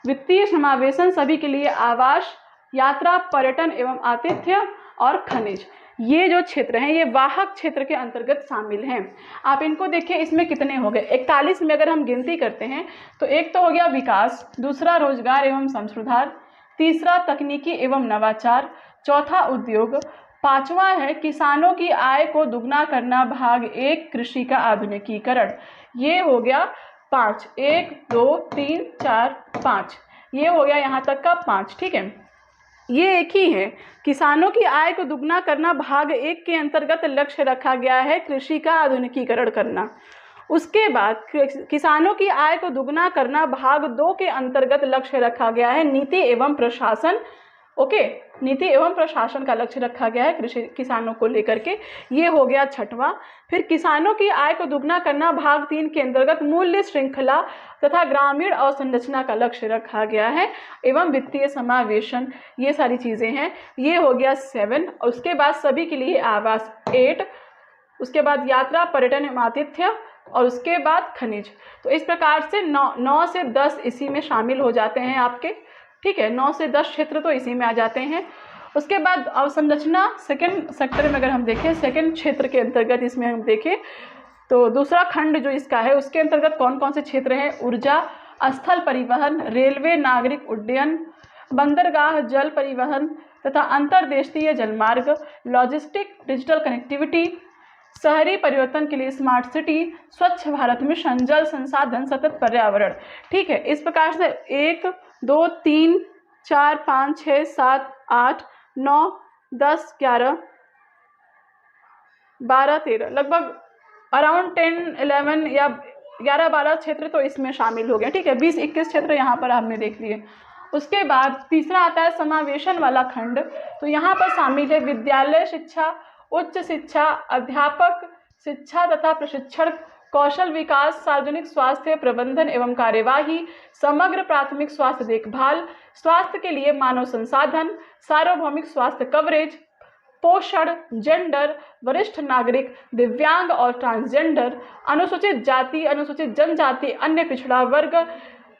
वित्तीय समावेशन, सभी के लिए आवास, यात्रा, पर्यटन एवं आतिथ्य और खनिज। ये जो क्षेत्र हैं ये वाहक क्षेत्र के अंतर्गत शामिल हैं। आप इनको देखिए, इसमें कितने हो गए 41 में अगर हम गिनती करते हैं तो एक तो हो गया विकास, दूसरा रोजगार एवं श्रम सुधार, तीसरा तकनीकी एवं नवाचार, चौथा उद्योग, पांचवा है किसानों की आय को दुगना करना भाग 1, कृषि का आधुनिकीकरण। ये हो गया 5, 1 2 3 4 5, ये हो गया यहाँ तक का 5। ठीक है, ये एक ही है। किसानों की आय को दुगना करना भाग 1 के अंतर्गत लक्ष्य रखा गया है कृषि का आधुनिकीकरण करना। उसके बाद किसानों की आय को दुगना करना भाग 2 के अंतर्गत लक्ष्य रखा गया है नीति एवं प्रशासन। ओके, नीति एवं प्रशासन का लक्ष्य रखा गया है कृषि किसानों को लेकर के, ये हो गया 6वां। फिर किसानों की आय को दुगना करना भाग 3 के अंतर्गत मूल्य श्रृंखला तथा ग्रामीण अवसंरचना का लक्ष्य रखा गया है एवं वित्तीय समावेशन, ये सारी चीज़ें हैं। ये हो गया 7। उसके बाद सभी के लिए आवास 8, उसके बाद यात्रा, पर्यटन एवं आतिथ्य और उसके बाद खनिज। तो इस प्रकार से 9 से 10 इसी में शामिल हो जाते हैं आपके। ठीक है, 9 से 10 क्षेत्र तो इसी में आ जाते हैं। उसके बाद अवसंरचना सेकंड सेक्टर में अगर हम देखें, सेकंड क्षेत्र के अंतर्गत इसमें हम देखें तो दूसरा खंड जो इसका है उसके अंतर्गत कौन कौन से क्षेत्र हैं, ऊर्जा, स्थल परिवहन, रेलवे, नागरिक उड्डयन, बंदरगाह, जल परिवहन तथा अंतर्देशीय जलमार्ग, लॉजिस्टिक, डिजिटल कनेक्टिविटी, शहरी परिवर्तन के लिए स्मार्ट सिटी, स्वच्छ भारत मिशन, जल संसाधन, सतत पर्यावरण। ठीक है, इस प्रकार से 1 2 3 4 5 6 7 8 9 10 11 12 13 लगभग अराउंड 10 11 या 11-12 क्षेत्र तो इसमें शामिल हो गए, ठीक है। 20-21 क्षेत्र यहाँ पर हमने देख लिए। उसके बाद तीसरा आता है समावेशन वाला खंड। तो यहाँ पर शामिल है विद्यालय शिक्षा, उच्च शिक्षा, अध्यापक शिक्षा तथा प्रशिक्षण, कौशल विकास, सार्वजनिक स्वास्थ्य प्रबंधन एवं कार्यवाही, समग्र प्राथमिक स्वास्थ्य देखभाल, स्वास्थ्य के लिए मानव संसाधन, सार्वभौमिक स्वास्थ्य कवरेज, पोषण, जेंडर, वरिष्ठ नागरिक, दिव्यांग और ट्रांसजेंडर, अनुसूचित जाति, अनुसूचित जनजाति, अन्य पिछड़ा वर्ग,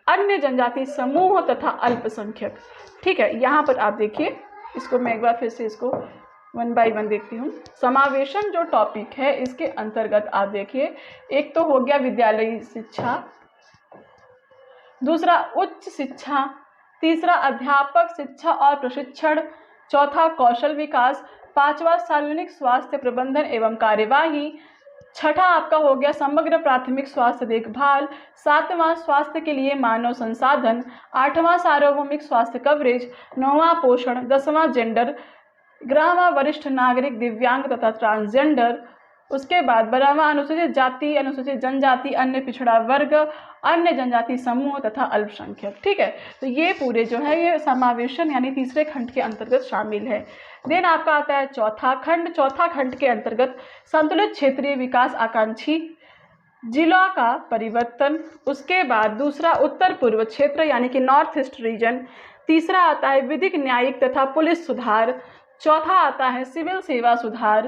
अन्य जनजाति समूह तथा अल्पसंख्यक, ठीक है। यहाँ पर आप देखिए, इसको मैं एक बार फिर से इसको 1 बाय 1 देखती हूँ। समावेशन जो टॉपिक है इसके अंतर्गत आप देखिए, एक तो हो गया विद्यालयी शिक्षा, दूसरा उच्च शिक्षा, तीसरा अध्यापक शिक्षा और प्रशिक्षण, चौथा कौशल विकास, पांचवा सार्वजनिक स्वास्थ्य प्रबंधन एवं कार्यवाही, छठा आपका हो गया समग्र प्राथमिक स्वास्थ्य देखभाल, सातवां स्वास्थ्य के लिए मानव संसाधन, आठवां सार्वभौमिक स्वास्थ्य कवरेज, नौवां पोषण, 10वां जेंडर, 11वां वरिष्ठ नागरिक, दिव्यांग तथा ट्रांसजेंडर, उसके बाद 12वां अनुसूचित जाति, अनुसूचित जनजाति, अन्य पिछड़ा वर्ग, अन्य जनजाति समूह तथा अल्पसंख्यक, ठीक है। तो ये पूरे जो है ये समावेशन यानी तीसरे खंड के अंतर्गत शामिल है। देन आपका आता है चौथा खंड के अंतर्गत संतुलित क्षेत्रीय विकास आकांक्षी जिला का परिवर्तन, उसके बाद दूसरा उत्तर पूर्व क्षेत्र यानी कि नॉर्थ ईस्ट रीजन, तीसरा आता है विधिक न्यायिक तथा पुलिस सुधार, चौथा आता है सिविल सेवा सुधार,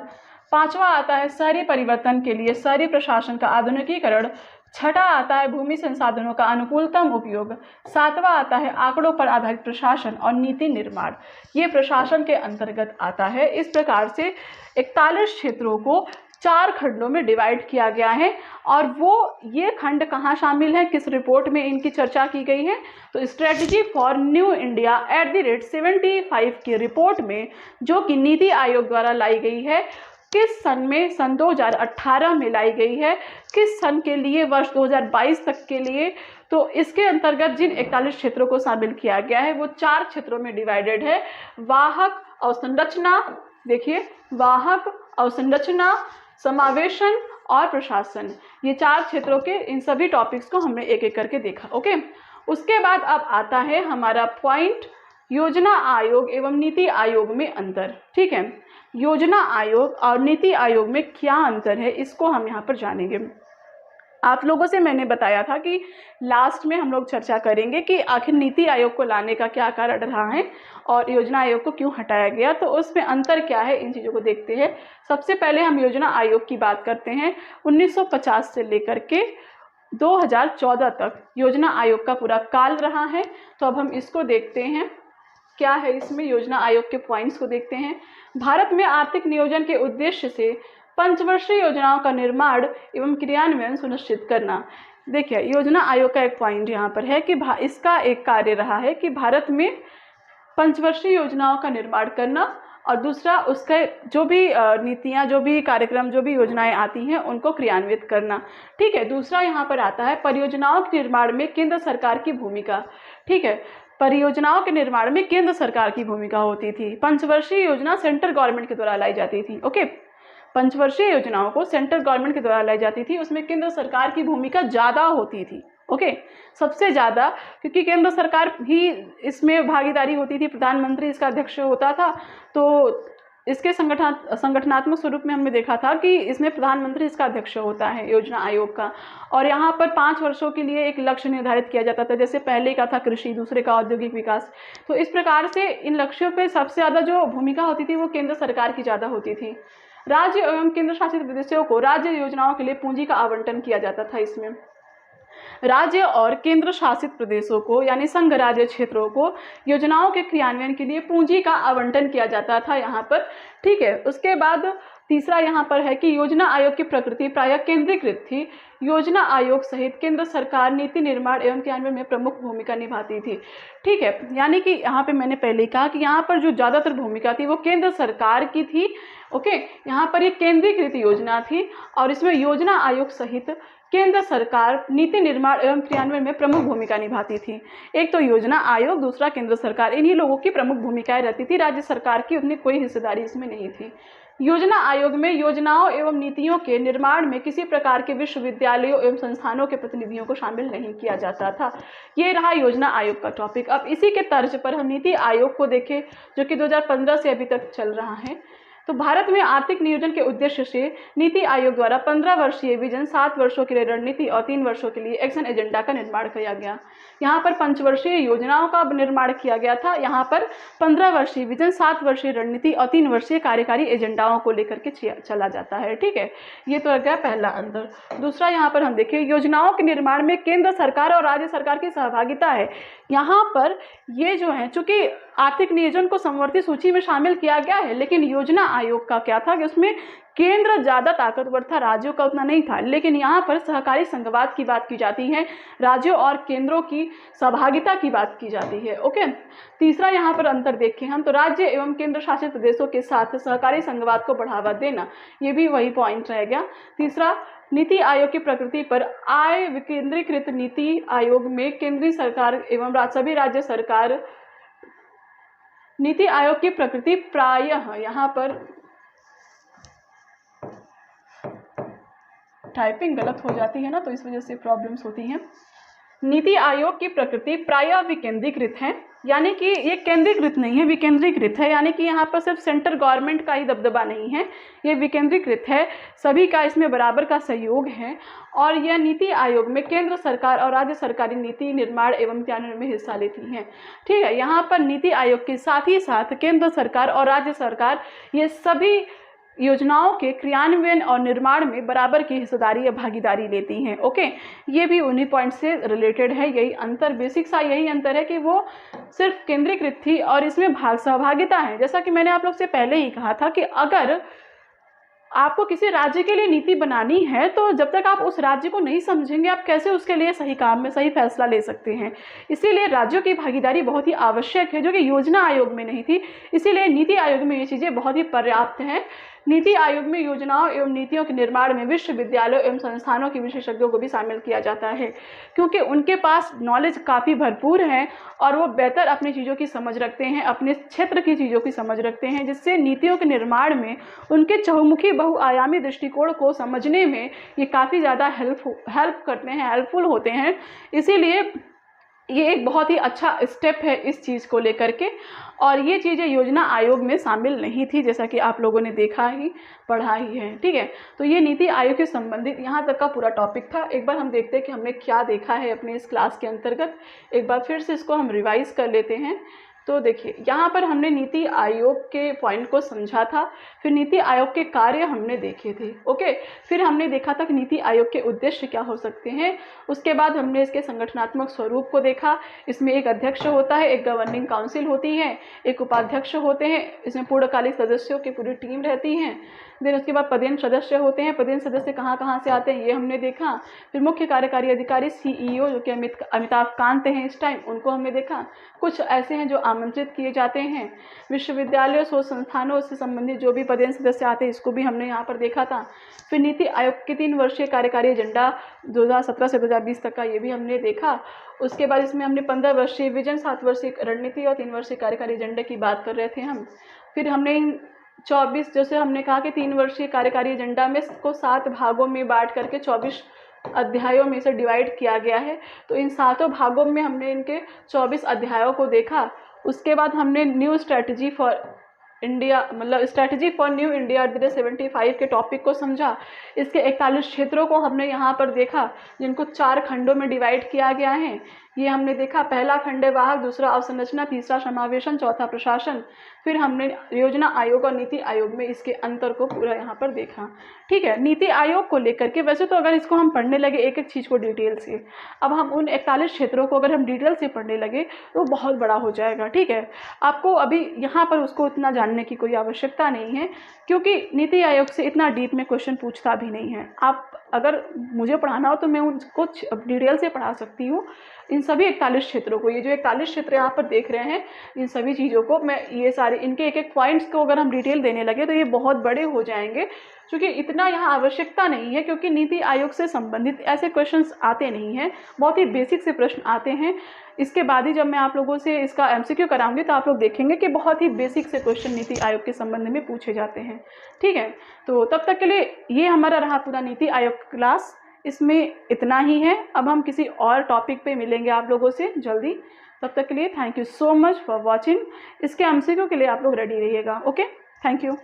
पांचवा आता है शहरी परिवर्तन के लिए शहरी प्रशासन का आधुनिकीकरण, छठा आता है भूमि संसाधनों का अनुकूलतम उपयोग, सातवां आता है आंकड़ों पर आधारित प्रशासन और नीति निर्माण, ये प्रशासन के अंतर्गत आता है। इस प्रकार से 41 क्षेत्रों को 4 खंडों में डिवाइड किया गया है। और वो ये खंड कहाँ शामिल है, किस रिपोर्ट में इनकी चर्चा की गई है, तो स्ट्रेटजी फॉर न्यू इंडिया @75 की रिपोर्ट में, जो कि नीति आयोग द्वारा लाई गई है, किस सन में, सन 2018 में लाई गई है, किस सन के लिए, वर्ष 2022 तक के लिए। तो इसके अंतर्गत जिन 41 क्षेत्रों को शामिल किया गया है वो 4 क्षेत्रों में डिवाइडेड है। वाहक, अवसंरचना, देखिए वाहक, अवसंरचना, समावेशन और प्रशासन, ये 4 क्षेत्रों के इन सभी टॉपिक्स को हमने एक एक करके देखा, ओके। उसके बाद अब आता है हमारा पॉइंट, योजना आयोग एवं नीति आयोग में अंतर, ठीक है। योजना आयोग और नीति आयोग में क्या अंतर है, इसको हम यहाँ पर जानेंगे। आप लोगों से मैंने बताया था कि लास्ट में हम लोग चर्चा करेंगे कि आखिर नीति आयोग को लाने का क्या कारण रहा है और योजना आयोग को क्यों हटाया गया, तो उसमें अंतर क्या है, इन चीज़ों को देखते हैं। सबसे पहले हम योजना आयोग की बात करते हैं। 1950 से लेकर के 2014 तक योजना आयोग का पूरा काल रहा है। तो अब हम इसको देखते हैं, क्या है इसमें, योजना आयोग के पॉइंट्स को देखते हैं। भारत में आर्थिक नियोजन के उद्देश्य से पंचवर्षीय योजनाओं का निर्माण एवं क्रियान्वयन सुनिश्चित करना। देखिए योजना आयोग का एक पॉइंट यहाँ पर है कि इसका एक कार्य रहा है कि भारत में पंचवर्षीय योजनाओं का निर्माण करना और दूसरा उसके जो भी नीतियाँ, जो भी कार्यक्रम, जो भी योजनाएं आती हैं उनको क्रियान्वित करना, ठीक है। दूसरा यहाँ पर आता है परियोजनाओं के निर्माण में केंद्र सरकार की भूमिका, ठीक है। परियोजनाओं के निर्माण में केंद्र सरकार की भूमिका होती थी। पंचवर्षीय योजना सेंट्रल गवर्नमेंट के द्वारा लाई जाती थी, ओके। पंचवर्षीय योजनाओं को सेंट्रल गवर्नमेंट के द्वारा लाई जाती थी, उसमें केंद्र सरकार की भूमिका ज़्यादा होती थी, ओके, सबसे ज़्यादा, क्योंकि केंद्र सरकार ही इसमें भागीदारी होती थी, प्रधानमंत्री इसका अध्यक्ष होता था। तो इसके संगठनात्मक स्वरूप में हमने देखा था कि इसमें प्रधानमंत्री इसका अध्यक्ष होता है योजना आयोग का। और यहाँ पर 5 वर्षों के लिए एक लक्ष्य निर्धारित किया जाता था, जैसे पहले का था कृषि, दूसरे का औद्योगिक विकास। तो इस प्रकार से इन लक्ष्यों पे सबसे ज़्यादा जो भूमिका होती थी वो केंद्र सरकार की ज़्यादा होती थी। राज्य एवं केंद्र शासित प्रदेशों को राज्य योजनाओं के लिए पूंजी का आवंटन किया जाता था। इसमें राज्य और केंद्र शासित प्रदेशों को यानी संघ राज्य क्षेत्रों को योजनाओं के क्रियान्वयन के लिए पूंजी का आवंटन किया जाता था यहाँ पर, ठीक है। उसके बाद तीसरा यहाँ पर है कि योजना आयोग की प्रकृति प्रायः केंद्रीकृत थी। योजना आयोग सहित केंद्र सरकार नीति निर्माण एवं क्रियान्वयन में प्रमुख भूमिका निभाती थी, ठीक है। यानी कि यहाँ पे मैंने पहले कहा कि यहाँ पर जो ज़्यादातर भूमिका थी वो केंद्र सरकार की थी, ओके। यहाँ पर ये केंद्रीकृत योजना थी और इसमें योजना आयोग सहित केंद्र सरकार नीति निर्माण एवं क्रियान्वयन में प्रमुख भूमिका निभाती थी। एक तो योजना आयोग, दूसरा केंद्र सरकार, इन्हीं लोगों की प्रमुख भूमिकाएं रहती थी। राज्य सरकार की उतनी कोई हिस्सेदारी इसमें नहीं थी, योजना आयोग में योजनाओं एवं नीतियों के निर्माण में किसी प्रकार के विश्वविद्यालयों एवं संस्थानों के प्रतिनिधियों को शामिल नहीं किया जाता था। ये रहा योजना आयोग का टॉपिक। अब इसी के तर्ज पर हम नीति आयोग को देखें, जो कि 2015 से अभी तक चल रहा है। तो भारत में आर्थिक नियोजन के उद्देश्य से नीति आयोग द्वारा 15 वर्षीय विजन, 7 वर्षों के लिए रणनीति और 3 वर्षों के लिए एक्शन एजेंडा का निर्माण किया गया। यहाँ पर पंचवर्षीय योजनाओं का निर्माण किया गया था। यहाँ पर 15 वर्षीय विजन, 7 वर्षीय रणनीति और 3 वर्षीय कार्यकारी एजेंडाओं को लेकर के चला जाता है। ठीक है, ये तो गया पहला अंतर। दूसरा, यहाँ पर हम देखें योजनाओं के निर्माण में केंद्र सरकार और राज्य सरकार की सहभागिता है। यहाँ पर ये जो है, चूंकि आर्थिक नियोजन को समवर्ती सूची में शामिल किया गया है, लेकिन योजना आयोग का क्या था कि उसमें केंद्र ज़्यादा ताकतवर था, राज्यों का उतना नहीं था। लेकिन यहाँ पर सहकारी संघवाद की बात की जाती है, राज्यों और केंद्रों की सहभागिता की बात की जाती है। ओके, तीसरा यहाँ पर अंतर देखें हम, तो राज्य एवं केंद्र शासित प्रदेशों के साथ सहकारी संघवाद को बढ़ावा देना, ये भी वही पॉइंट रह गया। तीसरा, नीति आयोग की प्रकृति पर आय विकेंद्रीकृत नीति आयोग में केंद्रीय सरकार एवं सभी राज्य सरकार। नीति आयोग की प्रकृति प्रायः, यहाँ पर टाइपिंग गलत हो जाती है ना, तो इस वजह से प्रॉब्लम्स होती हैं। नीति आयोग की प्रकृति प्रायः विकेंद्रीकृत है, यानी कि ये केंद्रीकृत नहीं है, विकेंद्रीकृत है। यानी कि यहाँ पर सिर्फ सेंट्रल गवर्नमेंट का ही दबदबा नहीं है, ये विकेंद्रीकृत है, सभी का इसमें बराबर का सहयोग है। और यह नीति आयोग में केंद्र सरकार और राज्य सरकारी नीति निर्माण एवं क्रियान्वयन में हिस्सा लेती हैं। ठीक है, यहाँ पर नीति आयोग के साथ ही साथ केंद्र सरकार और राज्य सरकार ये सभी योजनाओं के क्रियान्वयन और निर्माण में बराबर की हिस्सेदारी या भागीदारी लेती हैं। ओके, ये भी उन्हीं पॉइंट से रिलेटेड है। यही अंतर, बेसिक सा यही अंतर है कि वो सिर्फ केंद्रीकृत थी और इसमें सहभागिता है। जैसा कि मैंने आप लोग से पहले ही कहा था कि अगर आपको किसी राज्य के लिए नीति बनानी है, तो जब तक आप उस राज्य को नहीं समझेंगे, आप कैसे उसके लिए सही काम में सही फैसला ले सकते हैं। इसीलिए राज्यों की भागीदारी बहुत ही आवश्यक है, जो कि योजना आयोग में नहीं थी। इसीलिए नीति आयोग में ये चीज़ें बहुत ही पर्याप्त हैं। नीति आयोग में योजनाओं एवं नीतियों के निर्माण में विश्वविद्यालयों एवं संस्थानों के विशेषज्ञों को भी शामिल किया जाता है, क्योंकि उनके पास नॉलेज काफ़ी भरपूर है और वो बेहतर अपनी चीज़ों की समझ रखते हैं, अपने क्षेत्र की चीज़ों की समझ रखते हैं, जिससे नीतियों के निर्माण में उनके चहुमुखी बहुआयामी दृष्टिकोण को समझने में ये काफ़ी ज़्यादा हेल्प करते हैं, हेल्पफुल होते हैं। इसीलिए ये एक बहुत ही अच्छा स्टेप है इस चीज़ को लेकर के। और ये चीज़ें योजना आयोग में शामिल नहीं थी, जैसा कि आप लोगों ने देखा ही, पढ़ा ही है। ठीक है, तो ये नीति आयोग से संबंधित यहाँ तक का पूरा टॉपिक था। एक बार हम देखते हैं कि हमने क्या देखा है अपने इस क्लास के अंतर्गत। एक बार फिर से इसको हम रिवाइज कर लेते हैं। तो देखिए, यहाँ पर हमने नीति आयोग के पॉइंट को समझा था, फिर नीति आयोग के कार्य हमने देखे थे। ओके, फिर हमने देखा था कि नीति आयोग के उद्देश्य क्या हो सकते हैं। उसके बाद हमने इसके संगठनात्मक स्वरूप को देखा। इसमें एक अध्यक्ष होता है, एक गवर्निंग काउंसिल होती है, एक उपाध्यक्ष होते हैं, इसमें पूर्णकालिक सदस्यों की पूरी टीम रहती है। देन उसके बाद पदेन सदस्य होते हैं। पदेन सदस्य कहाँ कहाँ से आते हैं ये हमने देखा। फिर मुख्य कार्यकारी अधिकारी CEO, जो कि अमिताभ कांत हैं इस टाइम, उनको हमने देखा। कुछ ऐसे हैं जो आमंत्रित किए जाते हैं। विश्वविद्यालयों, शोध संस्थानों से संबंधित जो भी पदेन सदस्य आते हैं, इसको भी हमने यहाँ पर देखा था। फिर नीति आयोग के 3 वर्षीय कार्यकारी एजेंडा 2017 से 2020 तक का, ये भी हमने देखा। उसके बाद इसमें हमने 15 वर्षीय विजन, 7 वर्षीय रणनीति और 3 वर्षीय कार्यकारी एजेंडे की बात कर रहे थे हम। फिर हमने 24, जैसे हमने कहा कि 3 वर्षीय कार्यकारी एजेंडा में इसको 7 भागों में बांट करके 24 अध्यायों में से डिवाइड किया गया है। तो इन 7 भागों में हमने इनके 24 अध्यायों को देखा। उसके बाद हमने न्यू स्ट्रैटेजी फॉर इंडिया, मतलब स्ट्रैटेजी फॉर न्यू इंडिया 75 के टॉपिक को समझा। इसके 41 क्षेत्रों को हमने यहाँ पर देखा, जिनको 4 खंडों में डिवाइड किया गया है। ये हमने देखा, पहला खंड है वाहक, दूसरा अवसंरचना, तीसरा समावेशन, चौथा प्रशासन। फिर हमने योजना आयोग और नीति आयोग में इसके अंतर को पूरा यहाँ पर देखा। ठीक है, नीति आयोग को लेकर के वैसे तो अगर इसको हम पढ़ने लगे एक एक चीज़ को डिटेल से, अब हम उन 41 क्षेत्रों को अगर हम डिटेल से पढ़ने लगे तो बहुत बड़ा हो जाएगा। ठीक है, आपको अभी यहाँ पर उसको इतना जानने की कोई आवश्यकता नहीं है, क्योंकि नीति आयोग से इतना डीप में क्वेश्चन पूछता भी नहीं है। आप अगर मुझे पढ़ाना हो तो मैं उनको डिटेल से पढ़ा सकती हूँ। इन सभी 41 क्षेत्रों को, ये जो 41 क्षेत्र यहाँ पर देख रहे हैं, इन सभी चीज़ों को मैं ये सारी सारे इनके एक एक पॉइंट्स को अगर हम डिटेल देने लगे तो ये बहुत बड़े हो जाएंगे, क्योंकि इतना यहाँ आवश्यकता नहीं है, क्योंकि नीति आयोग से संबंधित ऐसे क्वेश्चंस आते नहीं हैं, बहुत ही बेसिक से प्रश्न आते हैं। इसके बाद ही जब मैं आप लोगों से इसका एमसीक्यू कराऊंगी तो आप लोग देखेंगे कि बहुत ही बेसिक से क्वेश्चन नीति आयोग के संबंध में पूछे जाते हैं। ठीक है, तो तब तक के लिए ये हमारा रहा पूरा नीति आयोग क्लास, इसमें इतना ही है। अब हम किसी और टॉपिक पे मिलेंगे आप लोगों से जल्दी। तब तक के लिए thank you so much for watching. इसके एमसीक्यू के लिए आप लोग रेडी रहिएगा। Okay, thank you.